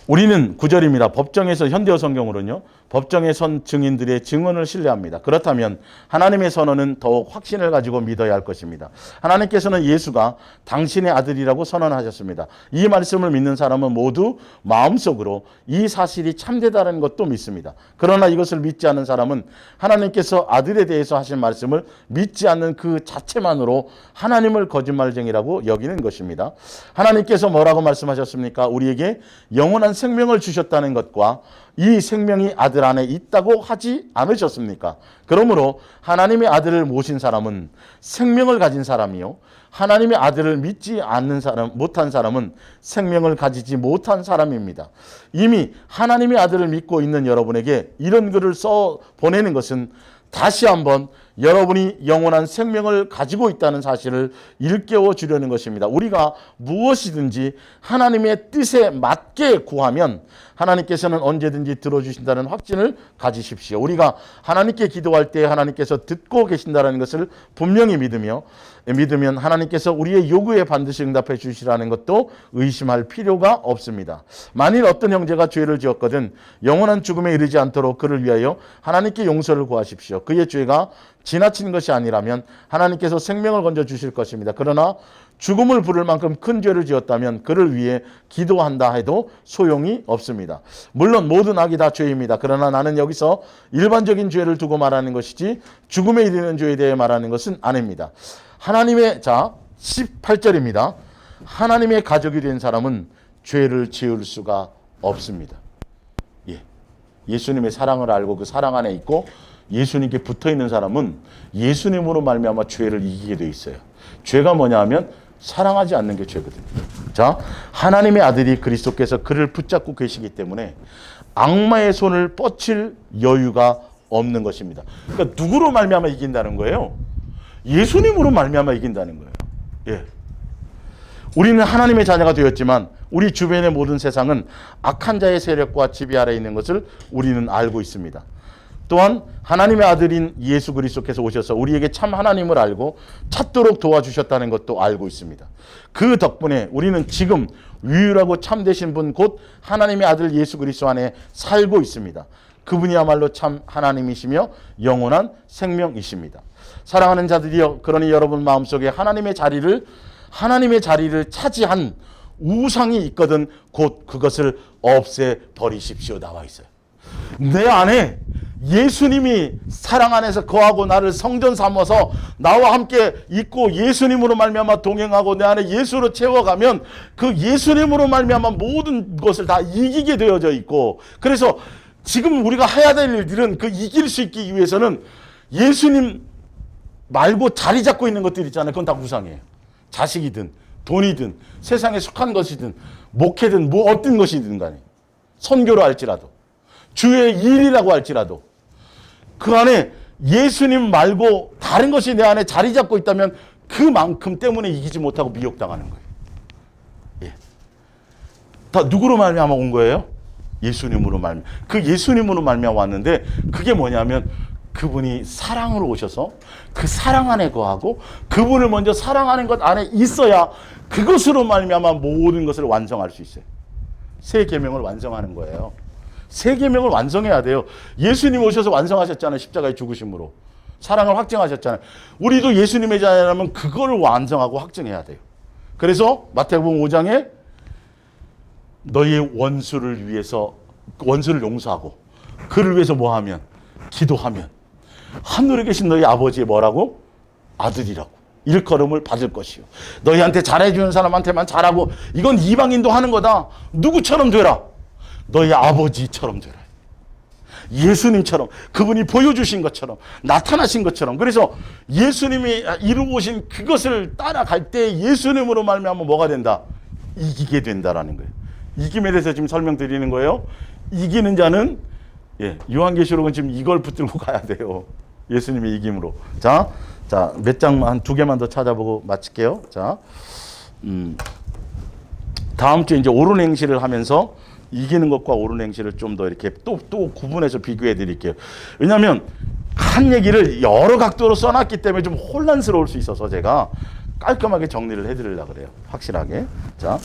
우리는 9절입니다. 법정에서 현대어 성경으로는요. 법정에 선 증인들의 증언을 신뢰합니다. 그렇다면 하나님의 선언은 더욱 확신을 가지고 믿어야 할 것입니다. 하나님께서는 예수가 당신의 아들이라고 선언하셨습니다. 이 말씀을 믿는 사람은 모두 마음속으로 이 사실이 참되다는 것도 믿습니다. 그러나 이것을 믿지 않는 사람은 하나님께서 아들에 대해서 하신 말씀을 믿지 않는 그 자체만으로 하나님을 거짓말쟁이라고 여기는 것입니다. 하나님께서 뭐라고 말씀하셨습니까? 우리에게 영원한 생명을 주셨다는 것과 이 생명이 아들 안에 있다고 하지 않으셨습니까? 그러므로 하나님의 아들을 모신 사람은 생명을 가진 사람이요. 하나님의 아들을 믿지 않는 사람, 못한 사람은 생명을 가지지 못한 사람입니다. 이미 하나님의 아들을 믿고 있는 여러분에게 이런 글을 써 보내는 것은 다시 한번 여러분이 영원한 생명을 가지고 있다는 사실을 일깨워 주려는 것입니다. 우리가 무엇이든지 하나님의 뜻에 맞게 구하면 하나님께서는 언제든지 들어주신다는 확신을 가지십시오. 우리가 하나님께 기도할 때 하나님께서 듣고 계신다는 것을 분명히 믿으면 하나님께서 우리의 요구에 반드시 응답해 주시라는 것도 의심할 필요가 없습니다. 만일 어떤 형제가 죄를 지었거든 영원한 죽음에 이르지 않도록 그를 위하여 하나님께 용서를 구하십시오. 그의 죄가 지나친 것이 아니라면 하나님께서 생명을 건져 주실 것입니다. 그러나 죽음을 부를 만큼 큰 죄를 지었다면 그를 위해 기도한다 해도 소용이 없습니다. 물론 모든 악이 다 죄입니다. 그러나 나는 여기서 일반적인 죄를 두고 말하는 것이지 죽음에 이르는 죄에 대해 말하는 것은 아닙니다. 하나님의 18절입니다. 하나님의 가족이 된 사람은 죄를 지을 수가 없습니다. 예수님의 사랑을 알고 그 사랑 안에 있고 예수님께 붙어있는 사람은 예수님으로 말미암아 죄를 이기게 돼 있어요. 죄가 뭐냐 하면 사랑하지 않는 게 죄거든요. 자, 하나님의 아들이 그리스도께서 그를 붙잡고 계시기 때문에 악마의 손을 뻗칠 여유가 없는 것입니다. 그러니까 누구로 말미암아 이긴다는 거예요? 예수님으로 말미암아 이긴다는 거예요. 예. 우리는 하나님의 자녀가 되었지만 우리 주변의 모든 세상은 악한 자의 세력과 지배 아래에 있는 것을 우리는 알고 있습니다. 또한 하나님의 아들인 예수 그리스도께서 오셔서 우리에게 참 하나님을 알고 찾도록 도와주셨다는 것도 알고 있습니다. 그 덕분에 우리는 지금 유일하고 참되신 분 곧 하나님의 아들 예수 그리스도 안에 살고 있습니다. 그분이야말로 참 하나님이시며 영원한 생명이십니다. 사랑하는 자들이여, 그러니 여러분 마음속에 하나님의 자리를 차지한 우상이 있거든 곧 그것을 없애버리십시오 나와 있어요. 내 안에 예수님이 사랑 안에서 거하고 나를 성전 삼아서 나와 함께 있고 예수님으로 말미암아 동행하고 내 안에 예수로 채워가면 그 예수님으로 말미암아 모든 것을 다 이기게 되어져 있고, 그래서 지금 우리가 해야 될 일들은 그 이길 수 있기 위해서는 예수님 말고 자리 잡고 있는 것들 있잖아요. 그건 다 우상이에요. 자식이든 돈이든 세상에 속한 것이든 목회든 뭐 어떤 것이든 간에, 선교로 할지라도 주의 일이라고 할지라도 그 안에 예수님 말고 다른 것이 내 안에 자리 잡고 있다면 그만큼 때문에 이기지 못하고 미혹당하는 거예요. 예. 다 누구로 말미암아 온 거예요? 예수님으로 말미암아. 그 예수님으로 말미암아 왔는데 그게 뭐냐면 그분이 사랑으로 오셔서 그 사랑 안에 거하고 그분을 먼저 사랑하는 것 안에 있어야 그것으로 말미암아 모든 것을 완성할 수 있어요. 새 계명을 완성하는 거예요. 새 계명을 완성해야 돼요. 예수님 오셔서 완성하셨잖아요. 십자가의 죽으심으로. 사랑을 확증하셨잖아요. 우리도 예수님의 자녀라면 그거를 완성하고 확증해야 돼요. 그래서 마태복음 5장에 너희의 원수를 위해서 원수를 용서하고 그를 위해서 뭐 하면? 기도하면 하늘에 계신 너희 아버지의 뭐라고? 아들이라고 일컬음을 받을 것이요. 너희한테 잘해주는 사람한테만 잘하고 이건 이방인도 하는 거다. 누구처럼 되라? 너희 아버지처럼 되라. 예수님처럼 그분이 보여주신 것처럼 나타나신 것처럼. 그래서 예수님이 이루어오신 그것을 따라갈 때 예수님으로 말미암아 뭐가 된다? 이기게 된다라는 거예요. 이김에 대해서 지금 설명드리는 거예요. 이기는 자는 요한계시록은 지금 이걸 붙들고 가야 돼요. 예수님의 이김으로. 자, 몇 장만 한 두 개만 더 찾아보고 마칠게요. 자, 다음 주에 이제 옳은 행실을 하면서 이기는 것과 옳은 행실을 좀 더 이렇게 또 구분해서 비교해 드릴게요. 왜냐하면 한 얘기를 여러 각도로 써놨기 때문에 좀 혼란스러울 수 있어서 제가 깔끔하게 정리를 해드리려고 그래요. 확실하게. 자,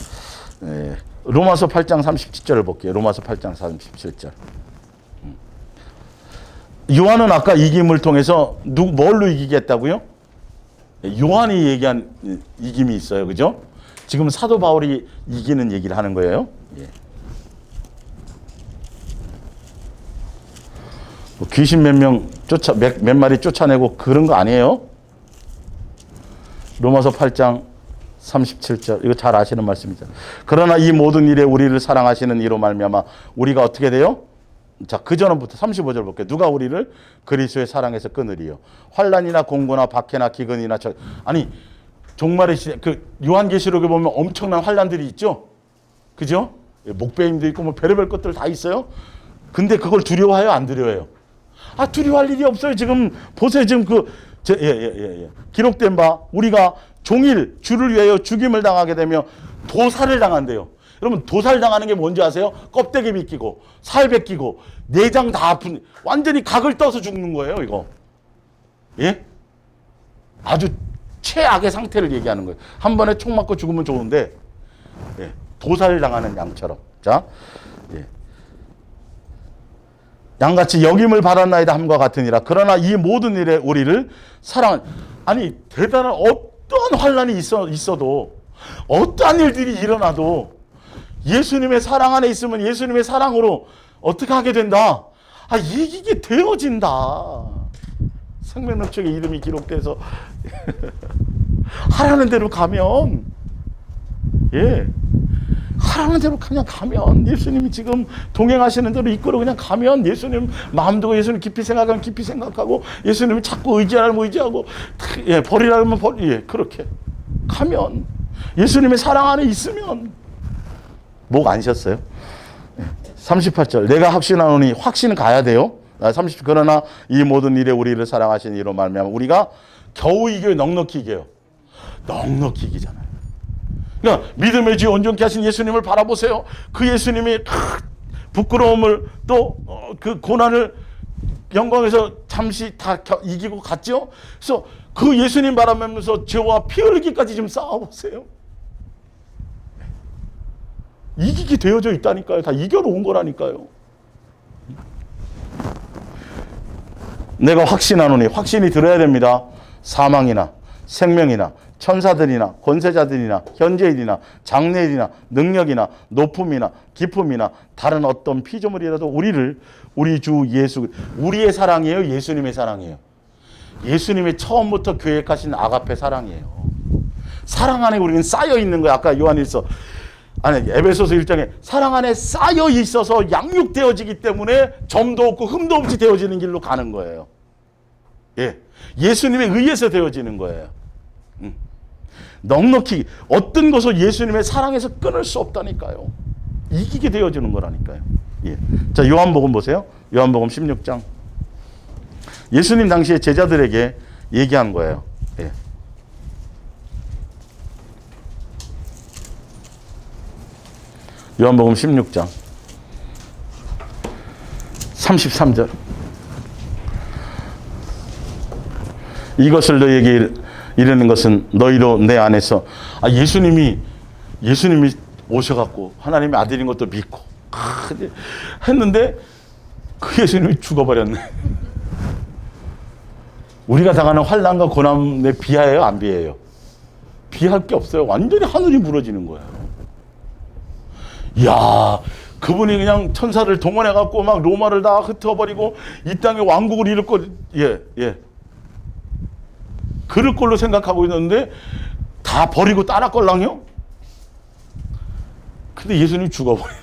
로마서 8장 37절을 볼게요. 로마서 8장 37절. 요한은 아까 이김을 통해서 뭘로 이기겠다고요? 요한이 얘기한 이김이 있어요. 그죠? 지금 사도 바울이 이기는 얘기를 하는 거예요. 예. 귀신 몇 마리 쫓아내고 그런 거 아니에요? 로마서 8장 37절. 이거 잘 아시는 말씀이죠. 그러나 이 모든 일에 우리를 사랑하시는 이로 말미암아 우리가 어떻게 돼요? 자, 그 전부터 35절 볼게요. 누가 우리를 그리스도의 사랑에서 끊으리요? 환난이나 공고나 박해나 기근이나 아니 종말의 시대 그 요한계시록에 보면 엄청난 환난들이 있죠. 그죠? 목배임도 있고 뭐 별의별 것들 다 있어요. 근데 그걸 두려워해요? 안 두려워해요? 두려워할 일이 없어요. 지금 보세요. 지금 기록된 바 우리가 종일 주를 위하여 죽임을 당하게 되며 도살을 당한대요. 여러분 도살 당하는 게 뭔지 아세요? 껍데기 벗기고 살 벗기고 내장 다 아픈 완전히 각을 떠서 죽는 거예요. 이거. 예? 아주 최악의 상태를 얘기하는 거예요. 한 번에 총 맞고 죽으면 좋은데 도살 당하는 양처럼. 자, 양같이 여김을 받았나이다 함과 같으니라. 그러나 이 모든 일에 우리를 사랑. 아니 대단한 어떤 환란이 있어도 어떠한 일들이 일어나도 예수님의 사랑 안에 있으면 예수님의 사랑으로 어떻게 하게 된다? 이기게 되어진다. 생명력책에 이름이 기록돼서 하라는 대로 가면 하라는 대로 그냥 가면 예수님이 지금 동행하시는 대로 이끌어 그냥 가면 예수님 마음 두고 예수님 깊이 생각하면 깊이 생각하고 예수님을 자꾸 의지하면 의지하고 버리라면 그렇게 가면 예수님의 사랑 안에 있으면 목 안 쉬었어요? 38절 내가 확신하노니 확신은 가야 돼요. 30 그러나 이 모든 일에 우리를 사랑하신 이로 말미암아 우리가 겨우 이겨요. 넉넉히 이겨요. 넉넉히 이기잖아요. 그러니까 믿음의 주 온전케 하신 예수님을 바라보세요. 그 예수님이 부끄러움을 또 그 고난을 영광에서 잠시 다 이기고 갔죠. 그래서 그 예수님 바라보면서 죄와 피 흘리기까지 좀 싸워보세요. 이기게 되어져 있다니까요. 다 이겨놓은 거라니까요. 내가 확신하노니 확신이 들어야 됩니다. 사망이나 생명이나 천사들이나 권세자들이나 현재일이나 장래일이나 능력이나 높음이나 깊음이나 다른 어떤 피조물이라도 우리를 우리 주 예수 우리의 사랑이에요? 예수님의 사랑이에요? 예수님의 처음부터 계획하신 아가페 사랑이에요. 사랑 안에 우리는 쌓여 있는 거예요. 아까 요한일서 에베소서 1장에 사랑 안에 쌓여 있어서 양육되어지기 때문에 점도 없고 흠도 없이 되어지는 길로 가는 거예요. 예수님에 의해서 되어지는 거예요. 넉넉히 어떤 것을 예수님의 사랑에서 끊을 수 없다니까요. 이기게 되어지는 거라니까요. 자, 요한복음 보세요. 요한복음 16장. 예수님 당시에 제자들에게 얘기한 거예요. 요한복음 16장 33절. 이것을 너희에게 이르는 것은 너희로 내 안에서, 예수님이 오셔갖고 하나님의 아들인 것도 믿고 했는데 그 예수님이 죽어버렸네. 우리가 당하는 환난과 고난에 비하해요, 안 비해요? 비할 게 없어요. 완전히 하늘이 무너지는 거예요. 이야, 그분이 그냥 천사를 동원해갖고 막 로마를 다 흩어버리고 이 땅에 왕국을 이룰 거, 그럴 걸로 생각하고 있는데 다 버리고 따라걸랑요? 근데 예수님이 죽어버리네.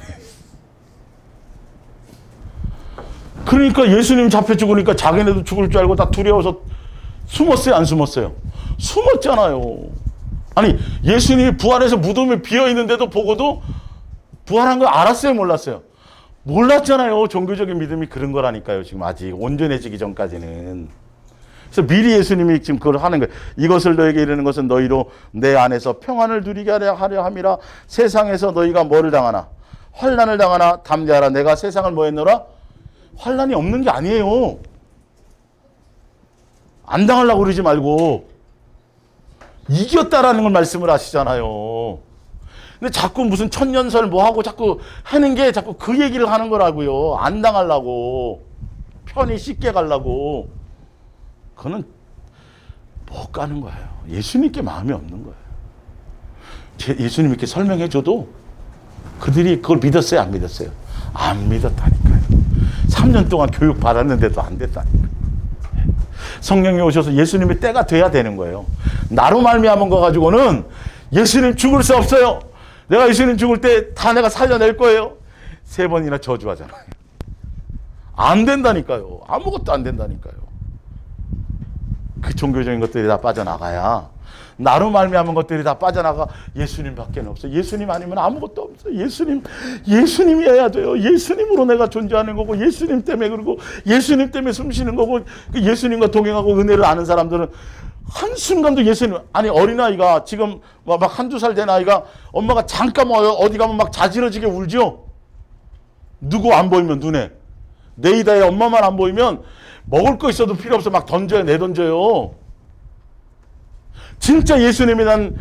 그러니까 예수님 잡혀 죽으니까 자기네도 죽을 줄 알고 다 두려워서 숨었어요, 안 숨었어요? 숨었잖아요. 아니, 예수님이 부활해서 무덤이 비어있는데도 보고도 부활한 걸 알았어요, 몰랐어요? 몰랐잖아요. 종교적인 믿음이 그런 거라니까요. 지금 아직 온전해지기 전까지는. 그래서 미리 예수님이 지금 그걸 하는 거예요. 이것을 너에게 이르는 것은 너희로 내 안에서 평안을 누리게 하려 함이라. 세상에서 너희가 뭐를 당하나? 환난을 당하나 담대하라. 내가 세상을 뭐 했노라? 환난이 없는 게 아니에요. 안 당하려고 그러지 말고 이겼다라는 걸 말씀을 하시잖아요. 근데 자꾸 무슨 천년설 뭐 하고 자꾸 하는 게 자꾸 그 얘기를 하는 거라고요. 안 당하려고, 편히 쉽게 가려고. 그거는 못 가는 거예요. 예수님께 마음이 없는 거예요. 예수님께 설명해 줘도 그들이 그걸 믿었어요, 안 믿었어요? 안 믿었다니까요. 3년 동안 교육 받았는데도 안 됐다니까요. 성령이 오셔서 예수님이 때가 돼야 되는 거예요. 나로 말미암은 거 가지고는 예수님 죽을 수 없어요. 내가 예수님 죽을 때 다 내가 살려낼 거예요. 3번이나 저주하잖아요. 안 된다니까요. 아무것도 안 된다니까요. 그 종교적인 것들이 다 빠져나가야, 나로 말미암은 것들이 다 빠져나가 예수님밖에 없어요. 예수님 아니면 아무것도 없어요. 예수님이어야 돼요. 예수님으로 내가 존재하는 거고, 예수님 때문에, 그리고 예수님 때문에 숨쉬는 거고, 예수님과 동행하고 은혜를 아는 사람들은 한순간도 예수님, 아니 어린아이가 지금 막 1~2살 된 아이가 엄마가 잠깐 어디 가면 막 자지러지게 울죠. 누구 안 보이면, 눈에 네이다에 엄마만 안 보이면 먹을 거 있어도 필요 없어 막 던져요, 내던져요. 진짜 예수님에 대한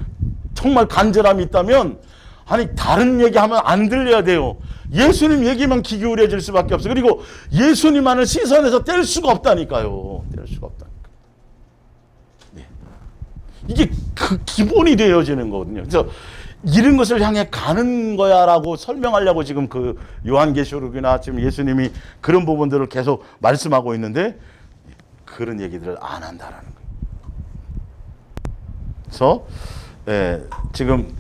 정말 간절함이 있다면, 아니 다른 얘기하면 안 들려야 돼요. 예수님 얘기만 귀 기울여질 수밖에 없어요. 그리고 예수님만을 시선에서 뗄 수가 없다니까요. 뗄 수가 없다니까. 네. 이게 그 기본이 되어지는 거거든요. 그래서 이런 것을 향해 가는 거야라고 설명하려고 지금 그 요한계시록이나 지금 예수님이 그런 부분들을 계속 말씀하고 있는데 그런 얘기들을 안 한다라는 거예요. 그래서 지금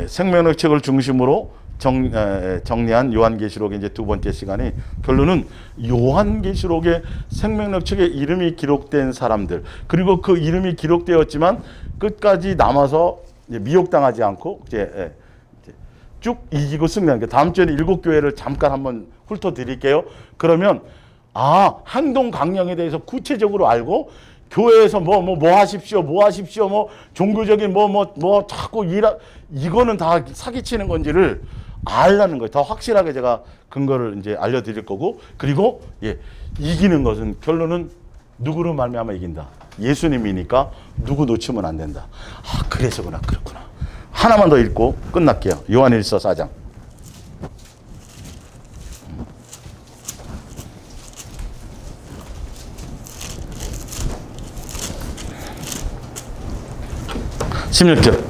생명의 책을 중심으로 정리한 요한계시록의 이제 2번째 시간이, 결론은 요한계시록의 생명력 책에 이름이 기록된 사람들, 그리고 그 이름이 기록되었지만 끝까지 남아서 미혹당하지 않고 이제 쭉 이기고 승리하는 게, 다음 주에는 7교회를 잠깐 한번 훑어드릴게요. 그러면 행동 강령에 대해서 구체적으로 알고, 교회에서 뭐 하십시오, 뭐 종교적인 자꾸 이거는 다 사기치는 건지를 알라는 거예요. 더 확실하게 제가 근거를 이제 알려드릴 거고, 그리고 이기는 것은, 결론은 누구로 말미암아 이긴다? 예수님이니까 누구 놓치면 안 된다. 그래서구나, 그렇구나. 하나만 더 읽고 끝날게요. 요한일서 4장. (16절)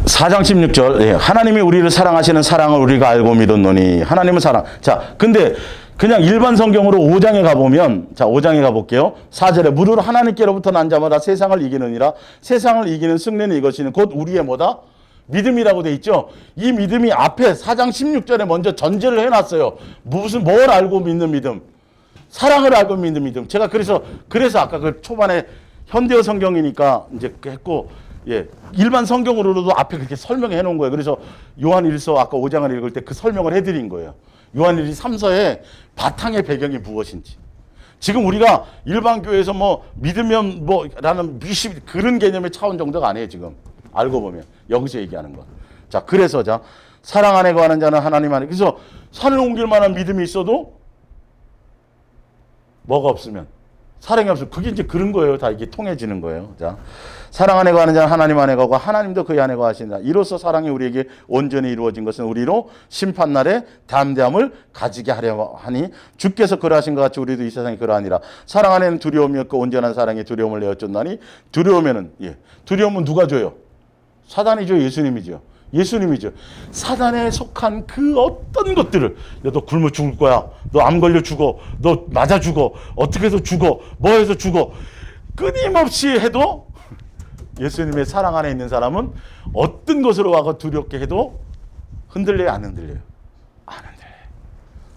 4장 16절. 하나님이 우리를 사랑하시는 사랑을 우리가 알고 믿었노니. 하나님은 사랑. 자, 근데 그냥 일반 성경으로 5장에 가보면, 자, 5장에 가볼게요. 4절에 무릇 하나님께로부터 난 자마다 세상을 이기느니라. 세상을 이기는 승리는 이것이니 곧 우리의 뭐다? 믿음이라고 돼 있죠. 이 믿음이 앞에 4장 16절에 먼저 전제를 해놨어요. 뭘 알고 믿는 믿음? 사랑을 알고 믿는 믿음. 제가 그래서 아까 그 초반에 현대어 성경이니까 이제 했고, 일반 성경으로도 앞에 그렇게 설명해 놓은 거예요. 그래서 요한일서 아까 5장을 읽을 때 그 설명을 해드린 거예요. 요한일서 3서의 바탕의 배경이 무엇인지. 지금 우리가 일반 교회에서 믿으면 라는 그런 개념의 차원 정도가 아니에요, 지금. 알고 보면. 여기서 얘기하는 거. 자, 그래서 사랑 안에 거하는 자는 하나님 안에. 그래서 산을 옮길 만한 믿음이 있어도 뭐가 없으면, 사랑이 없으면, 그게 이제 그런 거예요. 다 이게 통해지는 거예요. 자, 사랑 안에 거하는 자는 하나님 안에 거하고 하나님도 그의 안에 거하신다. 이로써 사랑이 우리에게 온전히 이루어진 것은 우리로 심판날에 담대함을 가지게 하려 하니 주께서 그러하신 것 같이 우리도 이 세상에 그러하니라. 사랑 안에는 두려움이 없고 온전한 사랑이 두려움을 내어쫓나니 두려우면은, 두려움은 누가 줘요? 사단이죠. 예수님이죠. 예수님이죠. 사단에 속한 그 어떤 것들을, 야, 너 굶어 죽을 거야. 너 암 걸려 죽어. 너 맞아 죽어. 어떻게 해서 죽어. 뭐 해서 죽어. 끊임없이 해도 예수님의 사랑 안에 있는 사람은 어떤 것으로 와서 두렵게 해도 흔들려요? 안 흔들려요? 안 흔들려요.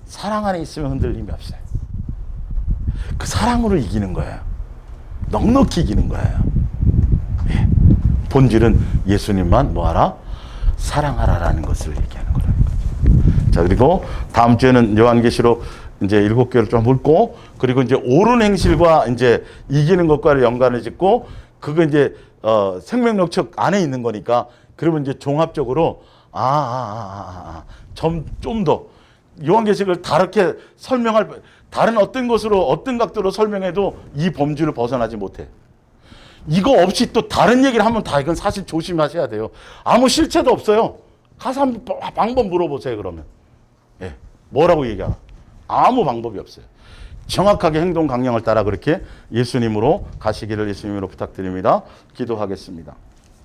사랑 안에 있으면 흔들림이 없어요. 그 사랑으로 이기는 거예요. 넉넉히 이기는 거예요. 본질은 예수님만 뭐하라? 사랑하라라는 것을 얘기하는 거라는 거죠. 자, 그리고 다음 주에는 요한계시록 이제 7개를 좀 훑고, 그리고 이제 옳은 행실과 이제 이기는 것과를 연관을 짓고, 그거 이제 생명력책 안에 있는 거니까, 그러면 이제 종합적으로 좀 더 요한계시록을 다르게 설명할, 다른 어떤 것으로 어떤 각도로 설명해도 이 범주를 벗어나지 못해. 이거 없이 또 다른 얘기를 하면 다 이건 사실 조심하셔야 돼요. 아무 실체도 없어요. 가서 한번 방법 물어보세요, 그러면. 뭐라고 얘기하나? 아무 방법이 없어요. 정확하게 행동 강령을 따라 그렇게 예수님으로 가시기를 예수님으로 부탁드립니다. 기도하겠습니다.